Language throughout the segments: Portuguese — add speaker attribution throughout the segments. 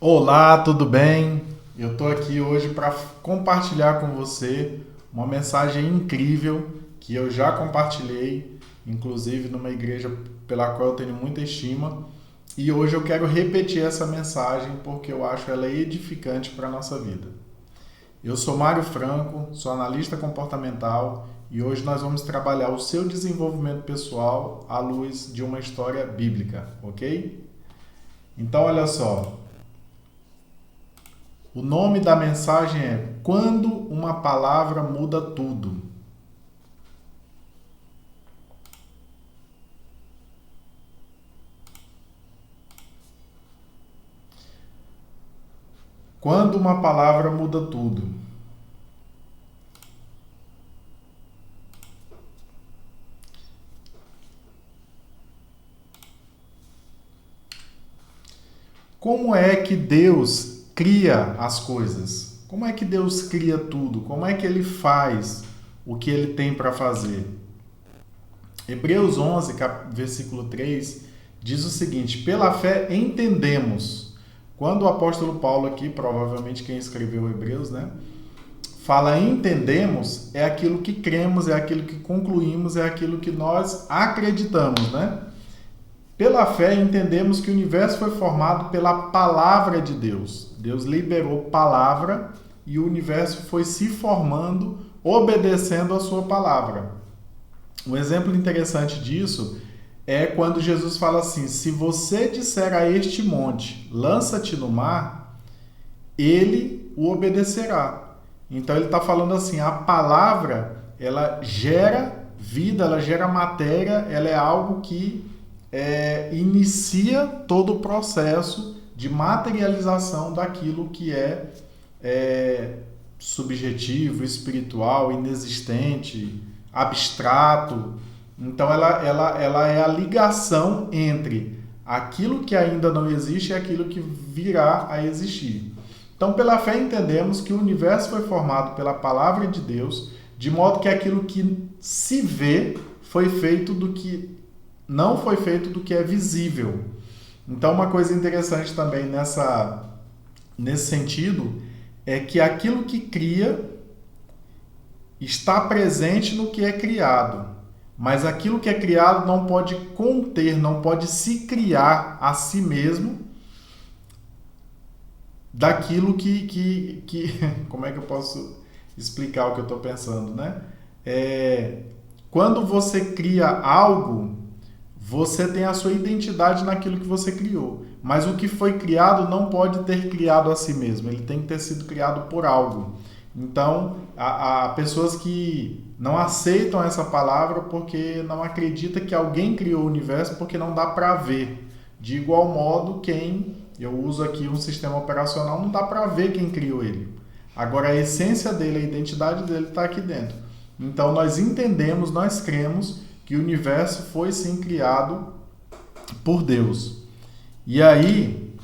Speaker 1: Olá, tudo bem? Eu estou aqui hoje para compartilhar com você uma mensagem incrível que eu já compartilhei, inclusive numa igreja pela qual eu tenho muita estima, e hoje eu quero repetir essa mensagem porque eu acho ela edificante para a nossa vida. Eu sou Mário Franco, sou analista comportamental e hoje nós vamos trabalhar o seu desenvolvimento pessoal à luz de uma história bíblica, ok? Então, olha só. O nome da mensagem é Quando uma palavra muda tudo. Quando uma palavra muda tudo. Como é que Deus cria as coisas? Como é que Deus cria tudo? Como é que ele faz o que ele tem para fazer? Hebreus 11, versículo 3, diz o seguinte: pela fé entendemos. Quando o apóstolo Paulo aqui, provavelmente quem escreveu Hebreus, né? Fala entendemos, é aquilo que cremos, é aquilo que concluímos, é aquilo que nós acreditamos, né? Pela fé entendemos que o universo foi formado pela palavra de Deus. Deus liberou palavra e o universo foi se formando obedecendo a sua palavra. Um exemplo interessante disso é quando Jesus fala assim: se você disser a este monte, lança-te no mar, ele o obedecerá. Então ele está falando assim, a palavra, ela gera vida, ela gera matéria, ela é algo que inicia todo o processo de materialização daquilo que é subjetivo, espiritual, inexistente, abstrato. Então ela é a ligação entre aquilo que ainda não existe e aquilo que virá a existir. Então, pela fé entendemos que o universo foi formado pela palavra de Deus, de modo que aquilo que se vê foi feito do que não foi feito do que é visível. Então, uma coisa interessante também nesse sentido é que aquilo que cria está presente no que é criado, mas aquilo que é criado não pode conter, não pode se criar a si mesmo daquilo que como é que eu posso explicar o que eu estou pensando, né? Quando você cria algo, você tem a sua identidade naquilo que você criou. Mas o que foi criado não pode ter criado a si mesmo. Ele tem que ter sido criado por algo. Então, há pessoas que não aceitam essa palavra porque não acreditam que alguém criou o universo porque não dá para ver. De igual modo, eu uso aqui um sistema operacional, não dá para ver quem criou ele. Agora, a essência dele, a identidade dele está aqui dentro. Então, nós entendemos, nós cremos que o universo foi sim criado por Deus. E aí,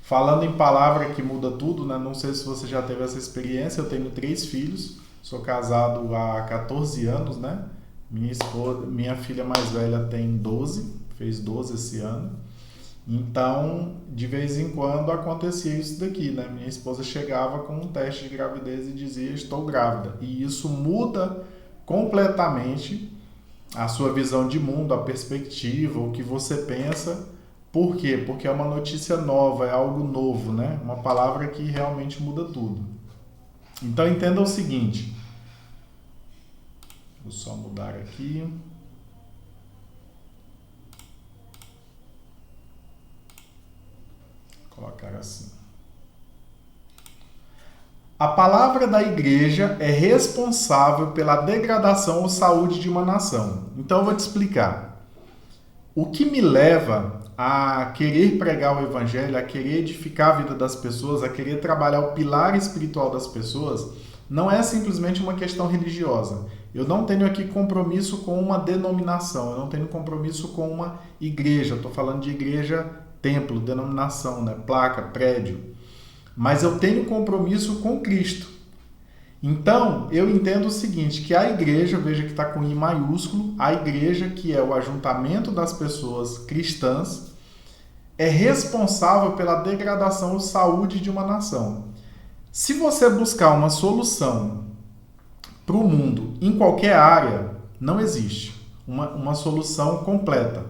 Speaker 1: falando em palavra que muda tudo, né? Não sei se você já teve essa experiência, eu tenho 3 filhos, sou casado há 14 anos, né? Minha filha mais velha tem 12, fez 12 esse ano. Então, de vez em quando acontecia isso daqui, né? Minha esposa chegava com um teste de gravidez e dizia: estou grávida. E isso muda completamente a sua visão de mundo, a perspectiva, o que você pensa. Por quê? Porque é uma notícia nova, é algo novo, né? Uma palavra que realmente muda tudo. Então entenda o seguinte. Vou só mudar aqui. Vou colocar assim. A palavra da igreja é responsável pela degradação ou saúde de uma nação. Então eu vou te explicar. O que me leva a querer pregar o evangelho, a querer edificar a vida das pessoas, a querer trabalhar o pilar espiritual das pessoas, não é simplesmente uma questão religiosa. Eu não tenho aqui compromisso com uma denominação, eu não tenho compromisso com uma igreja. Estou falando de igreja, templo, denominação, né? Placa, prédio. Mas eu tenho compromisso com Cristo. Então, eu entendo o seguinte, que a igreja, veja que está com I maiúsculo, a igreja, que é o ajuntamento das pessoas cristãs, é responsável pela degradação ou saúde de uma nação. Se você buscar uma solução para o mundo em qualquer área, não existe uma solução completa.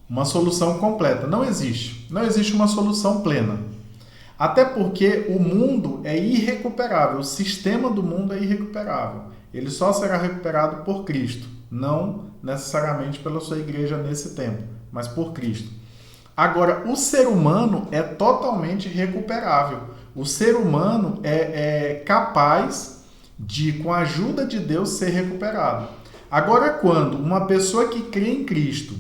Speaker 1: Uma solução completa. Não existe. Não existe uma solução plena. Até porque o mundo é irrecuperável. O sistema do mundo é irrecuperável. Ele só será recuperado por Cristo. Não necessariamente pela sua igreja nesse tempo, mas por Cristo. Agora, o ser humano é totalmente recuperável. O ser humano é capaz de, com a ajuda de Deus, ser recuperado. Agora, quando uma pessoa que crê em Cristo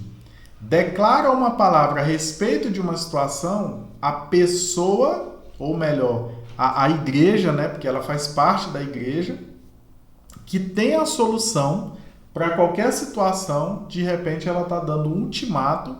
Speaker 1: declara uma palavra a respeito de uma situação, a pessoa, ou melhor, a igreja, né, porque ela faz parte da igreja, que tem a solução para qualquer situação, de repente ela está dando um ultimato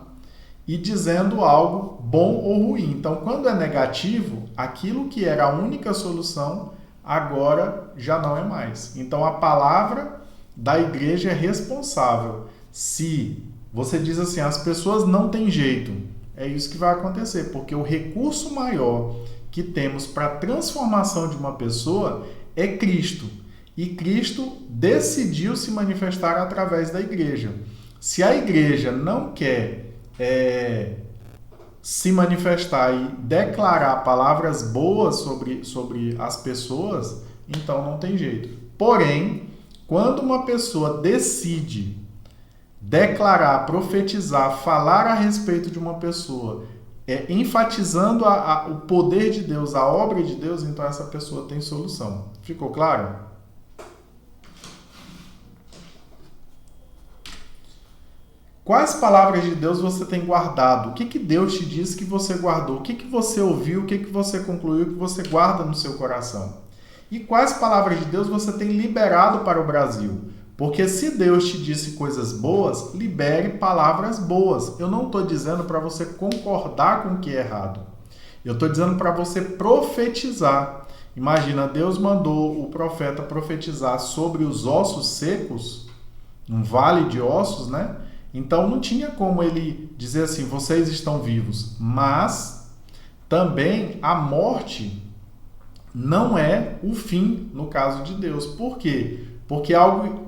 Speaker 1: e dizendo algo bom ou ruim. Então, quando é negativo, aquilo que era a única solução, agora já não é mais. Então, a palavra da igreja é responsável. Se você diz assim, as pessoas não têm jeito, é isso que vai acontecer, porque o recurso maior que temos para a transformação de uma pessoa é Cristo. E Cristo decidiu se manifestar através da igreja. Se a igreja não quer se manifestar e declarar palavras boas sobre as pessoas, então não tem jeito. Porém, quando uma pessoa decide declarar, profetizar, falar a respeito de uma pessoa, enfatizando o poder de Deus, a obra de Deus, então essa pessoa tem solução. Ficou claro? Quais palavras de Deus você tem guardado? O que Deus te disse que você guardou? O que você ouviu? O que você concluiu que você guarda no seu coração? E quais palavras de Deus você tem liberado para o Brasil? Porque se Deus te disse coisas boas, libere palavras boas. Eu não estou dizendo para você concordar com o que é errado. Eu estou dizendo para você profetizar. Imagina, Deus mandou o profeta profetizar sobre os ossos secos, um vale de ossos, né? Então não tinha como ele dizer assim, vocês estão vivos. Mas também a morte não é o fim no caso de Deus. Por quê? Porque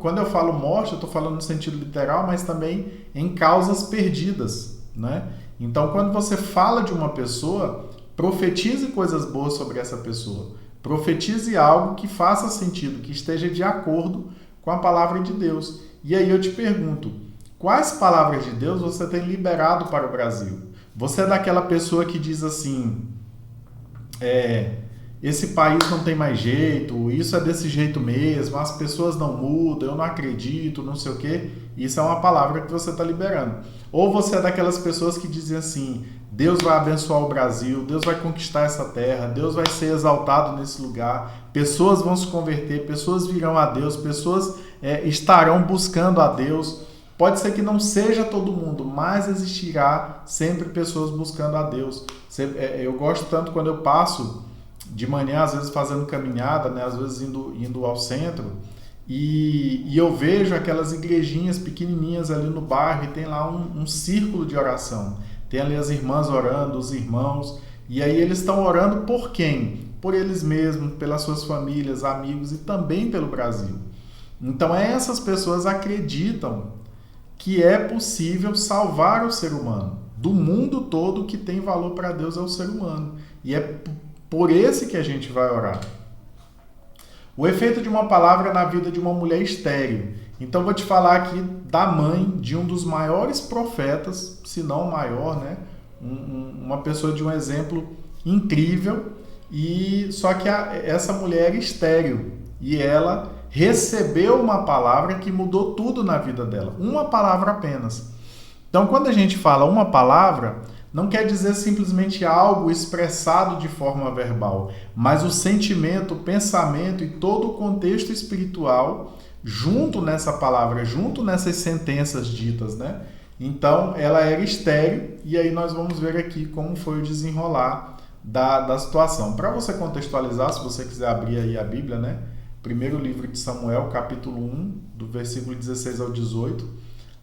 Speaker 1: quando eu falo morte, eu estou falando no sentido literal, mas também em causas perdidas, né? Então quando você fala de uma pessoa, profetize coisas boas sobre essa pessoa. Profetize algo que faça sentido, que esteja de acordo com a palavra de Deus. E aí eu te pergunto, quais palavras de Deus você tem liberado para o Brasil? Você é daquela pessoa que diz assim, esse país não tem mais jeito, isso é desse jeito mesmo, as pessoas não mudam, eu não acredito, não sei o quê. Isso é uma palavra que você está liberando. Ou você é daquelas pessoas que dizem assim, Deus vai abençoar o Brasil, Deus vai conquistar essa terra, Deus vai ser exaltado nesse lugar, pessoas vão se converter, pessoas virão a Deus, pessoas estarão buscando a Deus. Pode ser que não seja todo mundo, mas existirá sempre pessoas buscando a Deus. Eu gosto tanto quando eu passo de manhã, às vezes fazendo caminhada, né? Às vezes indo ao centro, e eu vejo aquelas igrejinhas pequenininhas ali no bairro e tem lá um círculo de oração. Tem ali as irmãs orando, os irmãos, e aí eles estão orando por quem? Por eles mesmos, pelas suas famílias, amigos e também pelo Brasil. Então essas pessoas acreditam que é possível salvar o ser humano. Do mundo todo, o que tem valor para Deus é o ser humano. E é por esse que a gente vai orar. O efeito de uma palavra na vida de uma mulher estéril. Então, vou te falar aqui da mãe de um dos maiores profetas, se não o maior, né? Uma pessoa de um exemplo incrível. E só que essa mulher era estéril. E ela recebeu uma palavra que mudou tudo na vida dela. Uma palavra apenas. Então, quando a gente fala uma palavra, não quer dizer simplesmente algo expressado de forma verbal, mas o sentimento, o pensamento e todo o contexto espiritual junto nessa palavra, junto nessas sentenças ditas, né? Então, ela era estéril e aí nós vamos ver aqui como foi o desenrolar da situação. Para você contextualizar, se você quiser abrir aí a Bíblia, né? primeiro livro de Samuel, capítulo 1, do versículo 16 ao 18.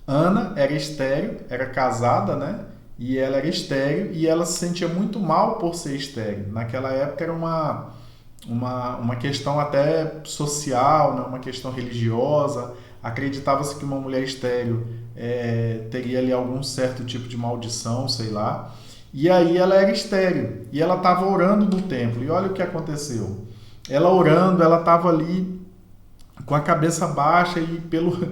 Speaker 1: Ana era estéril, era casada, né? E ela era estéril e ela se sentia muito mal por ser estéril. Naquela época era uma questão até social, né? Uma questão religiosa. Acreditava-se que uma mulher estéril teria ali algum certo tipo de maldição, sei lá. E aí ela era estéril e ela estava orando no templo. E olha o que aconteceu. Ela orando, ela estava ali com a cabeça baixa e pelo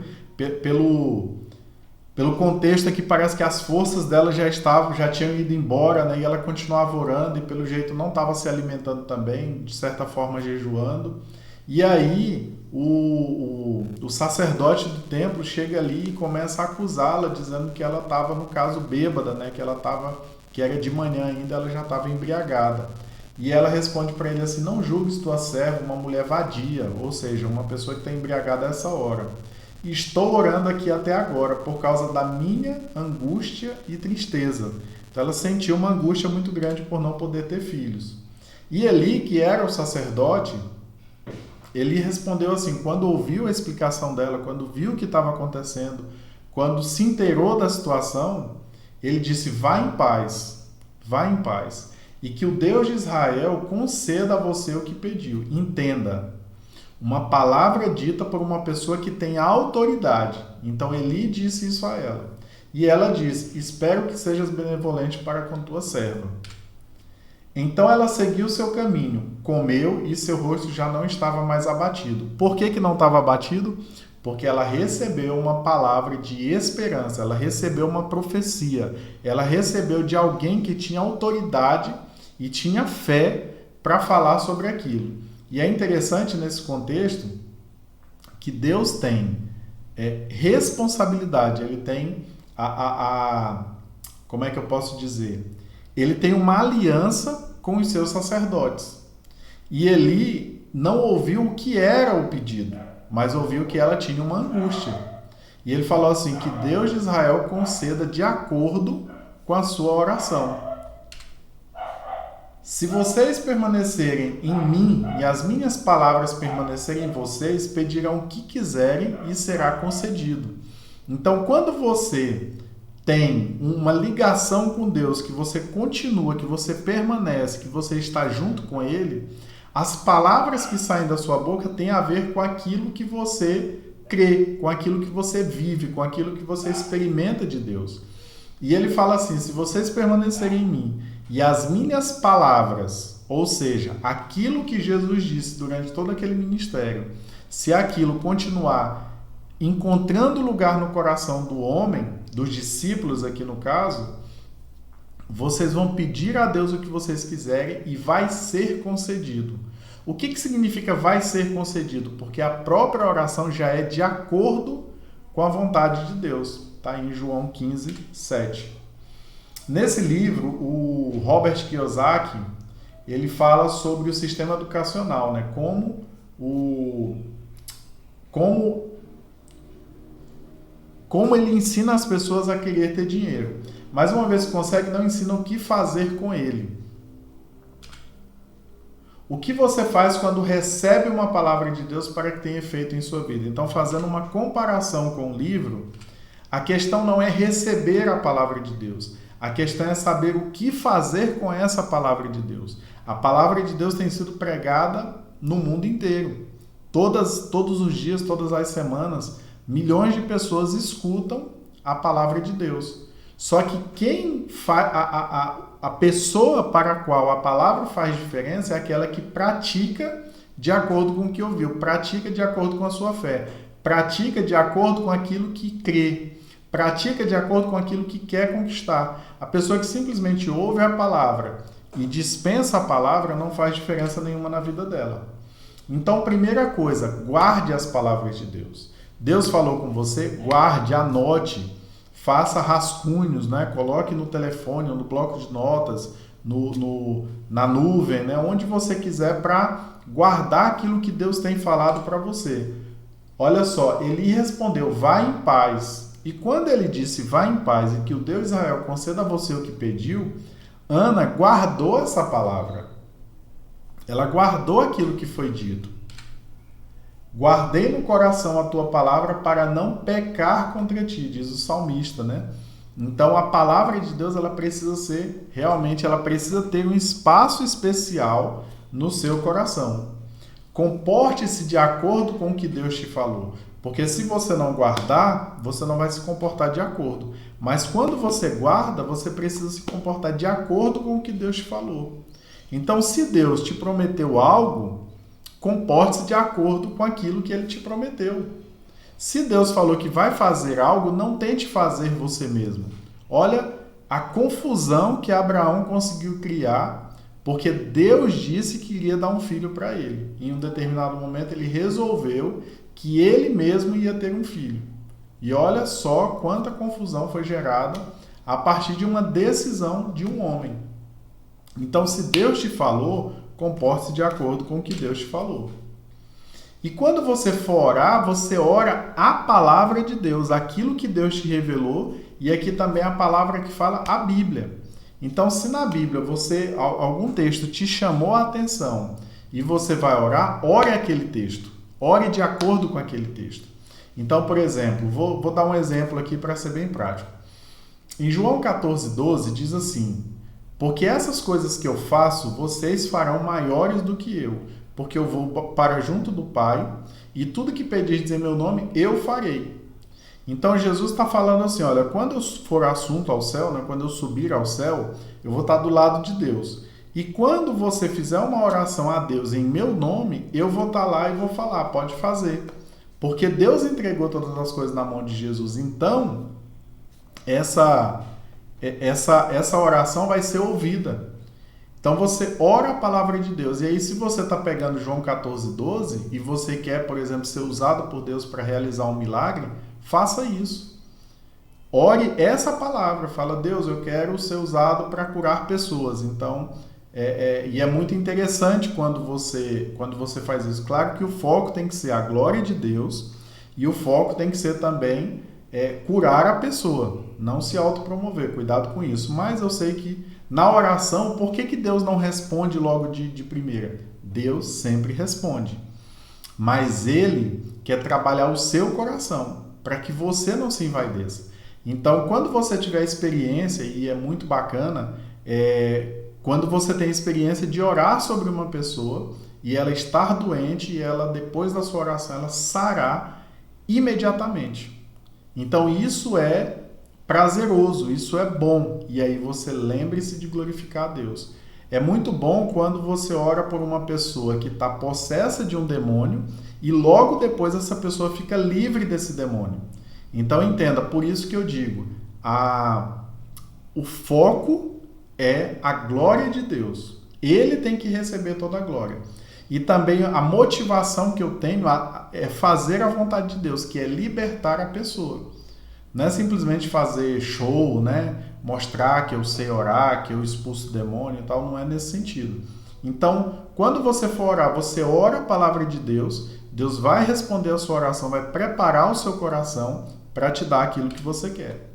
Speaker 1: contexto aqui parece que as forças dela já tinham ido embora, né? E ela continuava orando e pelo jeito não estava se alimentando também, de certa forma jejuando. E aí o sacerdote do templo chega ali e começa a acusá-la, dizendo que ela estava, no caso, bêbada, né? Que era de manhã ainda, ela já estava embriagada. E ela responde para ele assim: não julgues tua serva uma mulher vadia, ou seja, uma pessoa que está embriagada a essa hora. E estou orando aqui até agora por causa da minha angústia e tristeza. Então ela sentiu uma angústia muito grande por não poder ter filhos. E Eli, que era o sacerdote, ele respondeu assim, quando ouviu a explicação dela, quando viu o que estava acontecendo, quando se inteirou da situação, ele disse: vá em paz, e que o Deus de Israel conceda a você o que pediu. Entenda, uma palavra dita por uma pessoa que tem autoridade. Então Eli disse isso a ela. E ela disse: espero que sejas benevolente para com tua serva. Então ela seguiu seu caminho, comeu e seu rosto já não estava mais abatido. Por que não estava abatido? Porque ela recebeu uma palavra de esperança, ela recebeu uma profecia, ela recebeu de alguém que tinha autoridade e tinha fé para falar sobre aquilo. E é interessante nesse contexto que Deus tem responsabilidade, ele tem como é que eu posso dizer? Ele tem uma aliança com os seus sacerdotes. E Eli não ouviu o que era o pedido, mas ouviu que ela tinha uma angústia. E ele falou assim, que Deus de Israel conceda de acordo com a sua oração. Se vocês permanecerem em mim e as minhas palavras permanecerem em vocês, pedirão o que quiserem e será concedido. Então, quando você tem uma ligação com Deus, que você continua, que você permanece, que você está junto com Ele, as palavras que saem da sua boca têm a ver com aquilo que você crê, com aquilo que você vive, com aquilo que você experimenta de Deus. E ele fala assim, se vocês permanecerem em mim e as minhas palavras, ou seja, aquilo que Jesus disse durante todo aquele ministério, se aquilo continuar encontrando lugar no coração do homem, dos discípulos aqui no caso, vocês vão pedir a Deus o que vocês quiserem e vai ser concedido. O que significa vai ser concedido? Porque a própria oração já é de acordo com a vontade de Deus. Está em João 15, 7. Nesse livro, o Robert Kiyosaki, ele fala sobre o sistema educacional, né? Como ele ensina as pessoas a querer ter dinheiro. Mas uma vez que consegue, não ensina o que fazer com ele. O que você faz quando recebe uma palavra de Deus para que tenha efeito em sua vida? Então, fazendo uma comparação com o livro, a questão não é receber a palavra de Deus. A questão é saber o que fazer com essa palavra de Deus. A palavra de Deus tem sido pregada no mundo inteiro. Todos os dias, todas as semanas, milhões de pessoas escutam a palavra de Deus. Só que a pessoa para a qual a palavra faz diferença é aquela que pratica de acordo com o que ouviu, pratica de acordo com a sua fé, pratica de acordo com aquilo que crê, pratica de acordo com aquilo que quer conquistar. A pessoa que simplesmente ouve a palavra e dispensa a palavra não faz diferença nenhuma na vida dela. Então, primeira coisa, guarde as palavras de Deus. Deus falou com você, guarde, anote, faça rascunhos, né? Coloque no telefone ou no bloco de notas, na nuvem, né? Onde você quiser, para guardar aquilo que Deus tem falado para você. Olha só, ele respondeu, vá em paz. E quando ele disse, vá em paz e que o Deus de Israel conceda a você o que pediu, Ana guardou essa palavra. Ela guardou aquilo que foi dito. Guardei no coração a tua palavra para não pecar contra ti, diz o salmista, né? Então a palavra de Deus, ela precisa ser, realmente, ela precisa ter um espaço especial no seu coração. Comporte-se de acordo com o que Deus te falou. Porque se você não guardar, você não vai se comportar de acordo. Mas quando você guarda, você precisa se comportar de acordo com o que Deus te falou. Então, se Deus te prometeu algo, comporte-se de acordo com aquilo que ele te prometeu. Se Deus falou que vai fazer algo, não tente fazer você mesmo. Olha a confusão que Abraão conseguiu criar, porque Deus disse que iria dar um filho para ele. Em um determinado momento, ele resolveu que ele mesmo ia ter um filho. E olha só quanta confusão foi gerada a partir de uma decisão de um homem. Então, se Deus te falou, comporte-se de acordo com o que Deus te falou. E quando você for orar, você ora a palavra de Deus, aquilo que Deus te revelou, e aqui também a palavra que fala a Bíblia. Então, se na Bíblia algum texto te chamou a atenção e você vai orar, ore aquele texto. Ore de acordo com aquele texto. Então, por exemplo, vou dar um exemplo aqui para ser bem prático. Em João 14:12 diz assim: porque essas coisas que eu faço, vocês farão maiores do que eu, porque eu vou para junto do Pai, e tudo que pedirdes em meu nome, eu farei. Então, Jesus está falando assim, olha, quando eu for assunto ao céu, né, quando eu subir ao céu, eu vou estar do lado de Deus. E quando você fizer uma oração a Deus em meu nome, eu vou estar lá e vou falar, pode fazer. Porque Deus entregou todas as coisas na mão de Jesus. Então, essa oração vai ser ouvida. Então você ora a palavra de Deus. E aí, se você está pegando João 14:12 e você quer, por exemplo, ser usado por Deus para realizar um milagre, faça isso. Ore essa palavra. Fala, Deus, eu quero ser usado para curar pessoas. Então, e é muito interessante quando você faz isso. Claro que o foco tem que ser a glória de Deus e o foco tem que ser também curar a pessoa, não se autopromover, cuidado com isso. Mas eu sei que na oração, por que Deus não responde logo de primeira? Deus sempre responde, mas Ele quer trabalhar o seu coração, para que você não se envaideça. Então, quando você tiver experiência, e é muito bacana, quando você tem experiência de orar sobre uma pessoa, e ela estar doente, e ela, depois da sua oração, ela sarar imediatamente. Então isso é prazeroso, isso é bom. E aí você lembre-se de glorificar a Deus. É muito bom quando você ora por uma pessoa que está possessa de um demônio e logo depois essa pessoa fica livre desse demônio. Então entenda, por isso que eu digo, o foco é a glória de Deus. Ele tem que receber toda a glória. E também a motivação que eu tenho é fazer a vontade de Deus, que é libertar a pessoa. Não é simplesmente fazer show, né? Mostrar que eu sei orar, que eu expulso o demônio e tal, não é nesse sentido. Então, quando você for orar, você ora a palavra de Deus, Deus vai responder a sua oração, vai preparar o seu coração para te dar aquilo que você quer.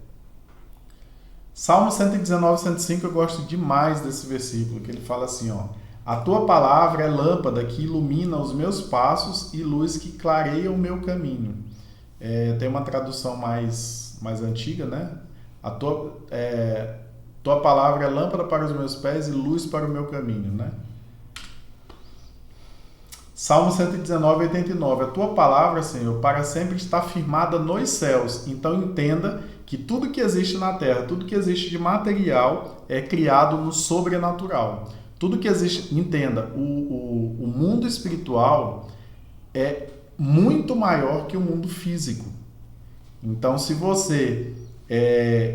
Speaker 1: Salmo 119, 105, eu gosto demais desse versículo, que ele fala assim, ó: a tua palavra é lâmpada que ilumina os meus passos e luz que clareia o meu caminho. Tem uma tradução mais antiga, né? A tua palavra é lâmpada para os meus pés e luz para o meu caminho, né? Salmo 119, 89. A tua palavra, Senhor, para sempre está firmada nos céus. Então entenda que tudo que existe na terra, tudo que existe de material é criado no sobrenatural. Tudo que existe, entenda, o mundo espiritual é muito maior que o mundo físico. Então, se você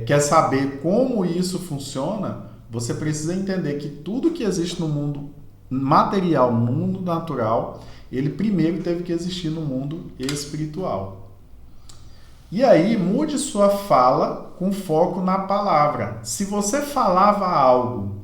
Speaker 1: quer saber como isso funciona, você precisa entender que tudo que existe no mundo material, no mundo natural, ele primeiro teve que existir no mundo espiritual. E aí, mude sua fala com foco na palavra. Se você falava algo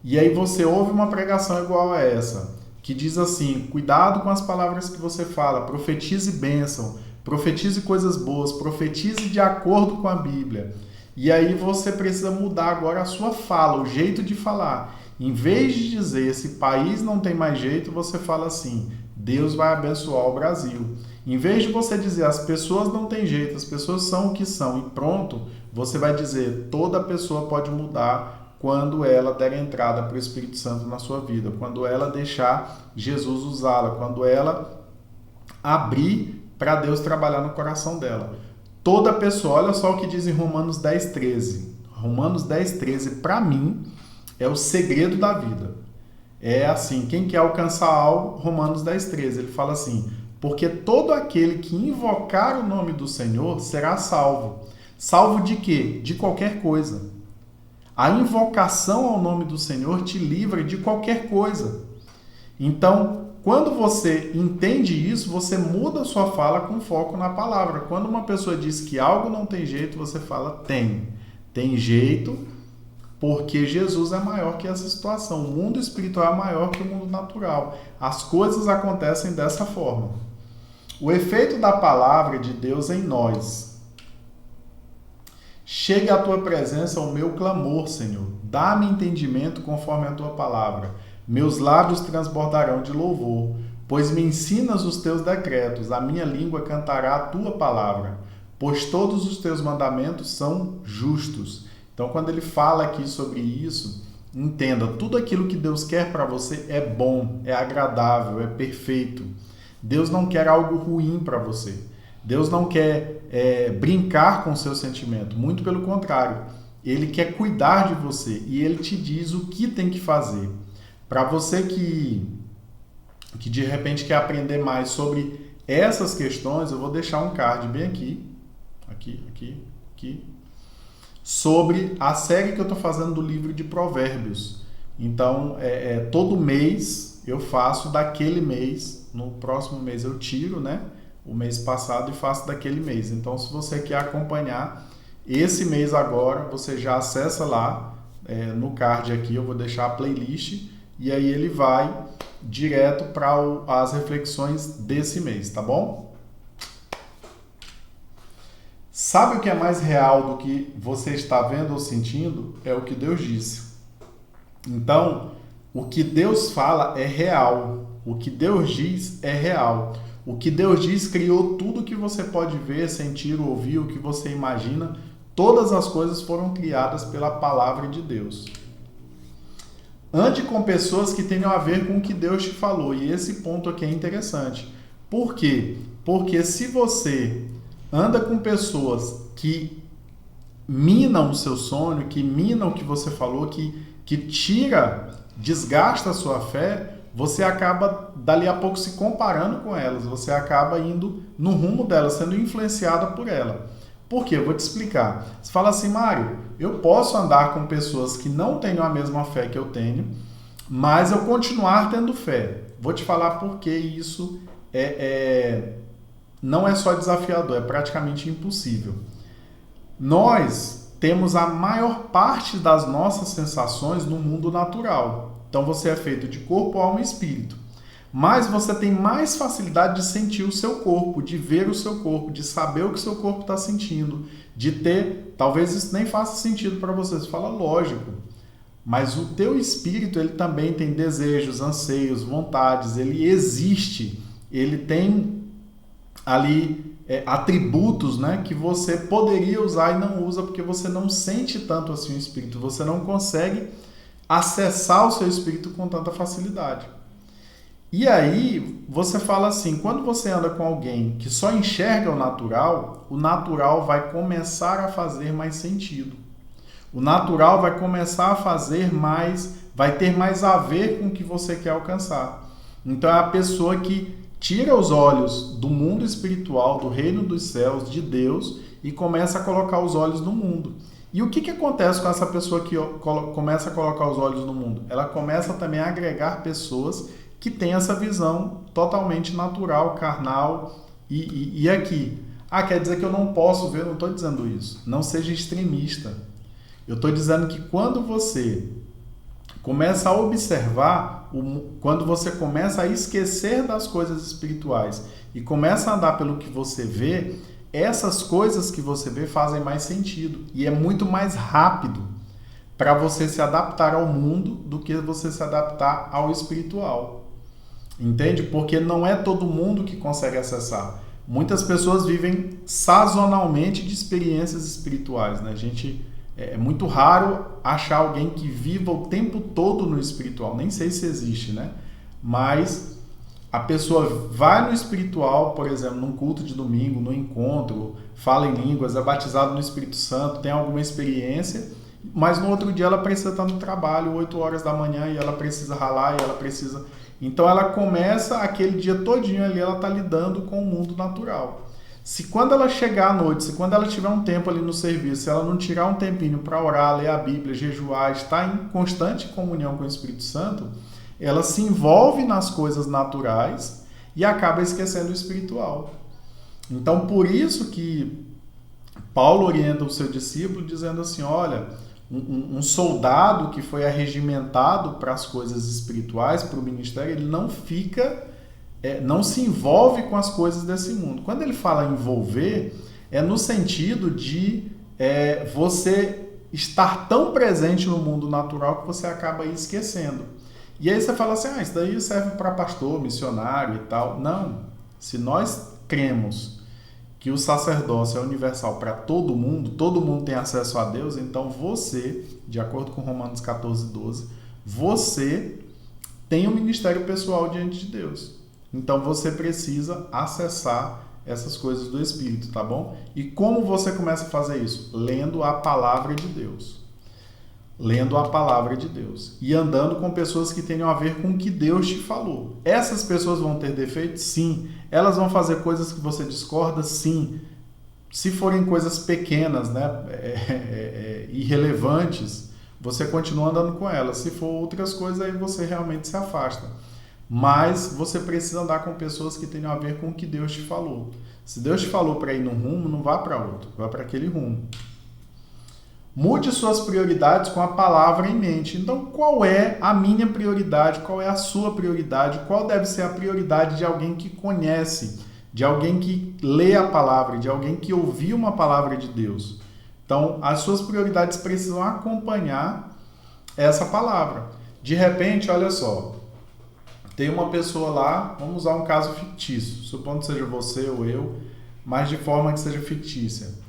Speaker 1: e aí você ouve uma pregação igual a essa, que diz assim: cuidado com as palavras que você fala, profetize bênção, profetize coisas boas, profetize de acordo com a Bíblia. E aí você precisa mudar agora a sua fala, o jeito de falar. Em vez de dizer esse país não tem mais jeito, você fala assim: Deus vai abençoar o Brasil. Em vez de você dizer as pessoas não têm jeito, as pessoas são o que são e pronto, você vai dizer toda pessoa pode mudar quando ela der entrada para o Espírito Santo na sua vida, quando ela deixar Jesus usá-la, quando ela abrir para Deus trabalhar no coração dela. Toda pessoa, olha só o que diz em Romanos 10:13. Romanos 10:13, para mim, é o segredo da vida. É assim, quem quer alcançar algo, Romanos 10:13, ele fala assim: porque todo aquele que invocar o nome do Senhor será salvo. Salvo de quê? De qualquer coisa. A invocação ao nome do Senhor te livra de qualquer coisa. Então, quando você entende isso, você muda a sua fala com foco na palavra. Quando uma pessoa diz que algo não tem jeito, você fala tem. Tem jeito porque Jesus é maior que essa situação. O mundo espiritual é maior que o mundo natural. As coisas acontecem dessa forma. O efeito da palavra de Deus em nós. Chegue à tua presença o meu clamor, Senhor. Dá-me entendimento conforme a tua palavra. Meus lábios transbordarão de louvor, pois me ensinas os teus decretos. A minha língua cantará a tua palavra, pois todos os teus mandamentos são justos. Então, quando ele fala aqui sobre isso, entenda, tudo aquilo que Deus quer para você é bom, é agradável, é perfeito. Deus não quer algo ruim para você. Deus não quer brincar com o seu sentimento. Muito pelo contrário. Ele quer cuidar de você e ele te diz o que tem que fazer. Para você que de repente quer aprender mais sobre essas questões, eu vou deixar um card bem aqui, sobre a série que eu estou fazendo do livro de Provérbios. Então, todo mês eu faço daquele mês. No próximo mês eu tiro, né, o mês passado e faço daquele mês. Então, se você quer acompanhar esse mês agora, você já acessa lá no card aqui, eu vou deixar a playlist e aí ele vai direto para as reflexões desse mês, tá bom? Sabe o que é mais real do que você está vendo ou sentindo? É o que Deus disse. Então, o que Deus fala é real. O que Deus diz é real. O que Deus diz criou tudo que você pode ver, sentir, ouvir, o que você imagina. Todas as coisas foram criadas pela palavra de Deus. Ande com pessoas que tenham a ver com o que Deus te falou. E esse ponto aqui é interessante. Por quê? Porque se você anda com pessoas que minam o seu sonho, que minam o que você falou, que desgasta a sua fé, você acaba, dali a pouco, se comparando com elas. Você acaba indo no rumo delas, sendo influenciada por ela. Por quê? Eu vou te explicar. Você fala assim, Mário, eu posso andar com pessoas que não tenham a mesma fé que eu tenho, mas eu continuar tendo fé. Vou te falar por que isso não é só desafiador, é praticamente impossível. Nós temos a maior parte das nossas sensações no mundo natural. Então você é feito de corpo, alma e espírito. Mas você tem mais facilidade de sentir o seu corpo, de ver o seu corpo, de saber o que o seu corpo está sentindo, de ter... Talvez isso nem faça sentido para você. Você fala, lógico. Mas o teu espírito, ele também tem desejos, anseios, vontades. Ele existe. Ele tem ali atributos, né, que você poderia usar e não usa porque você não sente tanto assim o espírito. Você não consegue acessar o seu espírito com tanta facilidade. E aí, você fala assim, quando você anda com alguém que só enxerga o natural vai começar a fazer mais sentido. O natural vai começar a fazer mais, vai ter mais a ver com o que você quer alcançar. Então, é a pessoa que tira os olhos do mundo espiritual, do reino dos céus, de Deus, e começa a colocar os olhos no mundo. E o que acontece com essa pessoa que começa a colocar os olhos no mundo? Ela começa também a agregar pessoas que têm essa visão totalmente natural, carnal e aqui. Quer dizer que eu não posso ver? Eu não estou dizendo isso. Não seja extremista. Eu estou dizendo que quando você começa a observar, quando você começa a esquecer das coisas espirituais e começa a andar pelo que você vê, essas coisas que você vê fazem mais sentido e é muito mais rápido para você se adaptar ao mundo do que você se adaptar ao espiritual. Entende? Porque não é todo mundo que consegue acessar. Muitas pessoas vivem sazonalmente de experiências espirituais, né? É muito raro achar alguém que viva o tempo todo no espiritual. Nem sei se existe, né? Mas a pessoa vai no espiritual, por exemplo, num culto de domingo, no encontro, fala em línguas, é batizado no Espírito Santo, tem alguma experiência, mas no outro dia ela precisa estar no trabalho, 8 horas da manhã, e ela precisa ralar, e ela precisa... Então ela começa aquele dia todinho ali, ela está lidando com o mundo natural. Se quando ela chegar à noite, se quando ela tiver um tempo ali no serviço, se ela não tirar um tempinho para orar, ler a Bíblia, jejuar, estar em constante comunhão com o Espírito Santo, ela se envolve nas coisas naturais e acaba esquecendo o espiritual. Então, por isso que Paulo orienta o seu discípulo dizendo assim, olha, um soldado que foi arregimentado para as coisas espirituais, para o ministério, ele não fica, não se envolve com as coisas desse mundo. Quando ele fala envolver, é no sentido de você estar tão presente no mundo natural que você acaba esquecendo. E aí você fala assim, isso daí serve para pastor, missionário e tal. Não. Se nós cremos que o sacerdócio é universal para todo mundo tem acesso a Deus, então você, de acordo com Romanos 14:12, você tem um ministério pessoal diante de Deus. Então você precisa acessar essas coisas do Espírito, tá bom? E como você começa a fazer isso? Lendo a palavra de Deus. Lendo a palavra de Deus e andando com pessoas que tenham a ver com o que Deus te falou. Essas pessoas vão ter defeitos? Sim. Elas vão fazer coisas que você discorda? Sim. Se forem coisas pequenas, né, irrelevantes, você continua andando com elas. Se for outras coisas, aí você realmente se afasta. Mas você precisa andar com pessoas que tenham a ver com o que Deus te falou. Se Deus te falou para ir num rumo, não vá para outro, vá para aquele rumo. Mude suas prioridades com a palavra em mente. Então, qual é a minha prioridade? Qual é a sua prioridade? Qual deve ser a prioridade de alguém que conhece, de alguém que lê a palavra, de alguém que ouviu uma palavra de Deus? Então, as suas prioridades precisam acompanhar essa palavra. De repente, olha só, tem uma pessoa lá, vamos usar um caso fictício, supondo que seja você ou eu, mas de forma que seja fictícia.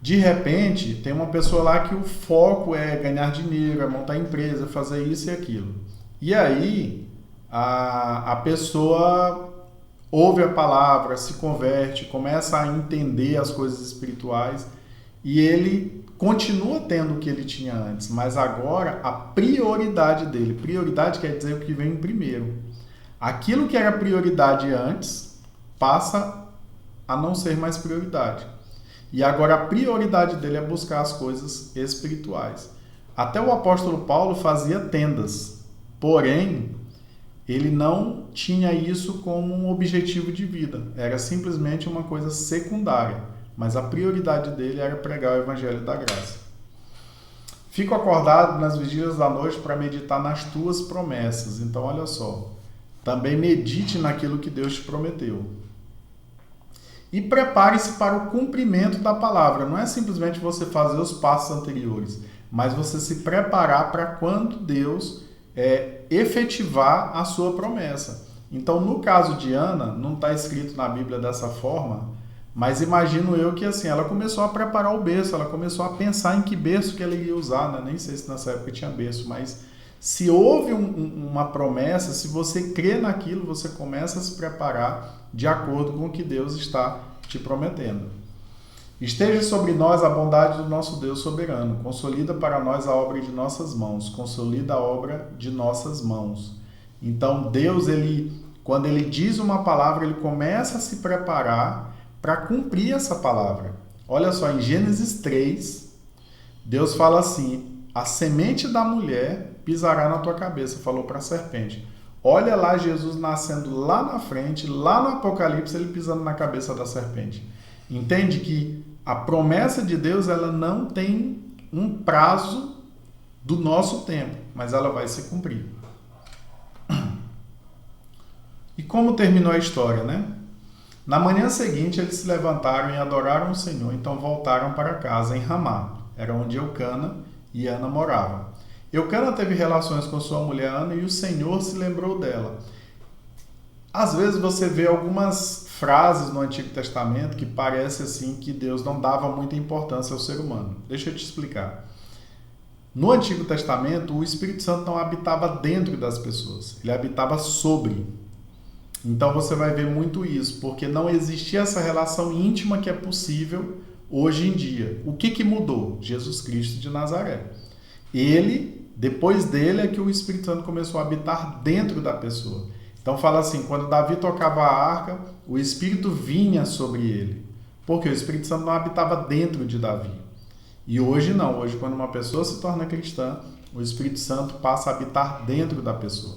Speaker 1: De repente, tem uma pessoa lá que o foco é ganhar dinheiro, é montar empresa, fazer isso e aquilo. E aí, a pessoa ouve a palavra, se converte, começa a entender as coisas espirituais e ele continua tendo o que ele tinha antes, mas agora a prioridade dele, prioridade quer dizer o que vem primeiro. Aquilo que era prioridade antes passa a não ser mais prioridade. E agora a prioridade dele é buscar as coisas espirituais. Até o apóstolo Paulo fazia tendas, porém, ele não tinha isso como um objetivo de vida. Era simplesmente uma coisa secundária. Mas a prioridade dele era pregar o evangelho da graça. Fico acordado nas vigílias da noite para meditar nas tuas promessas. Então, olha só. Também medite naquilo que Deus te prometeu. E prepare-se para o cumprimento da palavra. Não é simplesmente você fazer os passos anteriores, mas você se preparar para quando Deus efetivar a sua promessa. Então, no caso de Ana, não está escrito na Bíblia dessa forma, mas imagino eu que assim, ela começou a preparar o berço, ela começou a pensar em que berço que ela iria usar, né? Nem sei se nessa época tinha berço, mas se houve uma promessa, se você crê naquilo, você começa a se preparar de acordo com o que Deus está te prometendo. Esteja sobre nós a bondade do nosso Deus soberano. Consolida para nós a obra de nossas mãos. Consolida a obra de nossas mãos. Então, Deus, quando Ele diz uma palavra, Ele começa a se preparar para cumprir essa palavra. Olha só, em Gênesis 3, Deus fala assim, a semente da mulher pisará na tua cabeça, falou para a serpente. Olha lá Jesus nascendo lá na frente, lá no Apocalipse, ele pisando na cabeça da serpente. Entende que a promessa de Deus, ela não tem um prazo do nosso tempo, mas ela vai se cumprir. E como terminou a história, né? Na manhã seguinte, eles se levantaram e adoraram o Senhor, então voltaram para casa em Ramá. Era onde Eucana e Ana moravam. Eucana teve relações com sua mulher Ana e o Senhor se lembrou dela. Às vezes você vê algumas frases no Antigo Testamento que parece assim que Deus não dava muita importância ao ser humano. Deixa eu te explicar. No Antigo Testamento, o Espírito Santo não habitava dentro das pessoas, ele habitava sobre. Então você vai ver muito isso, porque não existia essa relação íntima que é possível hoje em dia. O que mudou? Jesus Cristo de Nazaré. Depois dele é que o Espírito Santo começou a habitar dentro da pessoa. Então fala assim, quando Davi tocava a arca, o Espírito vinha sobre ele. Porque o Espírito Santo não habitava dentro de Davi. E hoje não, hoje quando uma pessoa se torna cristã, o Espírito Santo passa a habitar dentro da pessoa.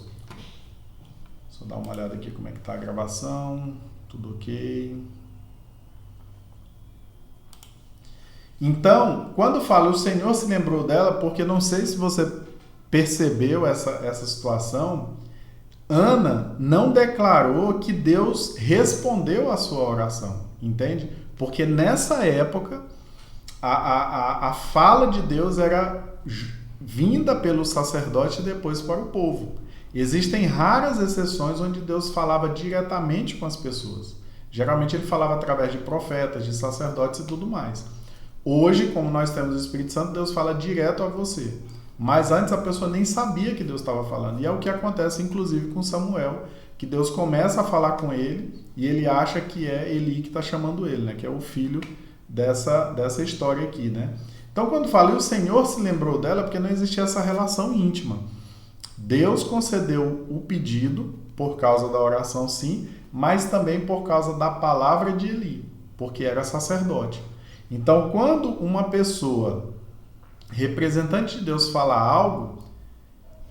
Speaker 1: Só dar uma olhada aqui como é que está a gravação, tudo ok. Então, quando fala o Senhor se lembrou dela, porque não sei se você percebeu essa situação, Ana não declarou que Deus respondeu a sua oração, entende? Porque nessa época, a fala de Deus era vinda pelo sacerdote e depois para o povo. Existem raras exceções onde Deus falava diretamente com as pessoas. Geralmente ele falava através de profetas, de sacerdotes e tudo mais. Hoje, como nós temos o Espírito Santo, Deus fala direto a você. Mas antes a pessoa nem sabia que Deus estava falando. E é o que acontece, inclusive, com Samuel, que Deus começa a falar com ele e ele acha que é Eli que está chamando ele, né? Que é o filho dessa história aqui, né? Então, quando fala, e o Senhor se lembrou dela, porque não existia essa relação íntima. Deus concedeu o pedido por causa da oração, sim, mas também por causa da palavra de Eli, porque era sacerdote. Então, quando uma pessoa, representante de Deus, fala algo,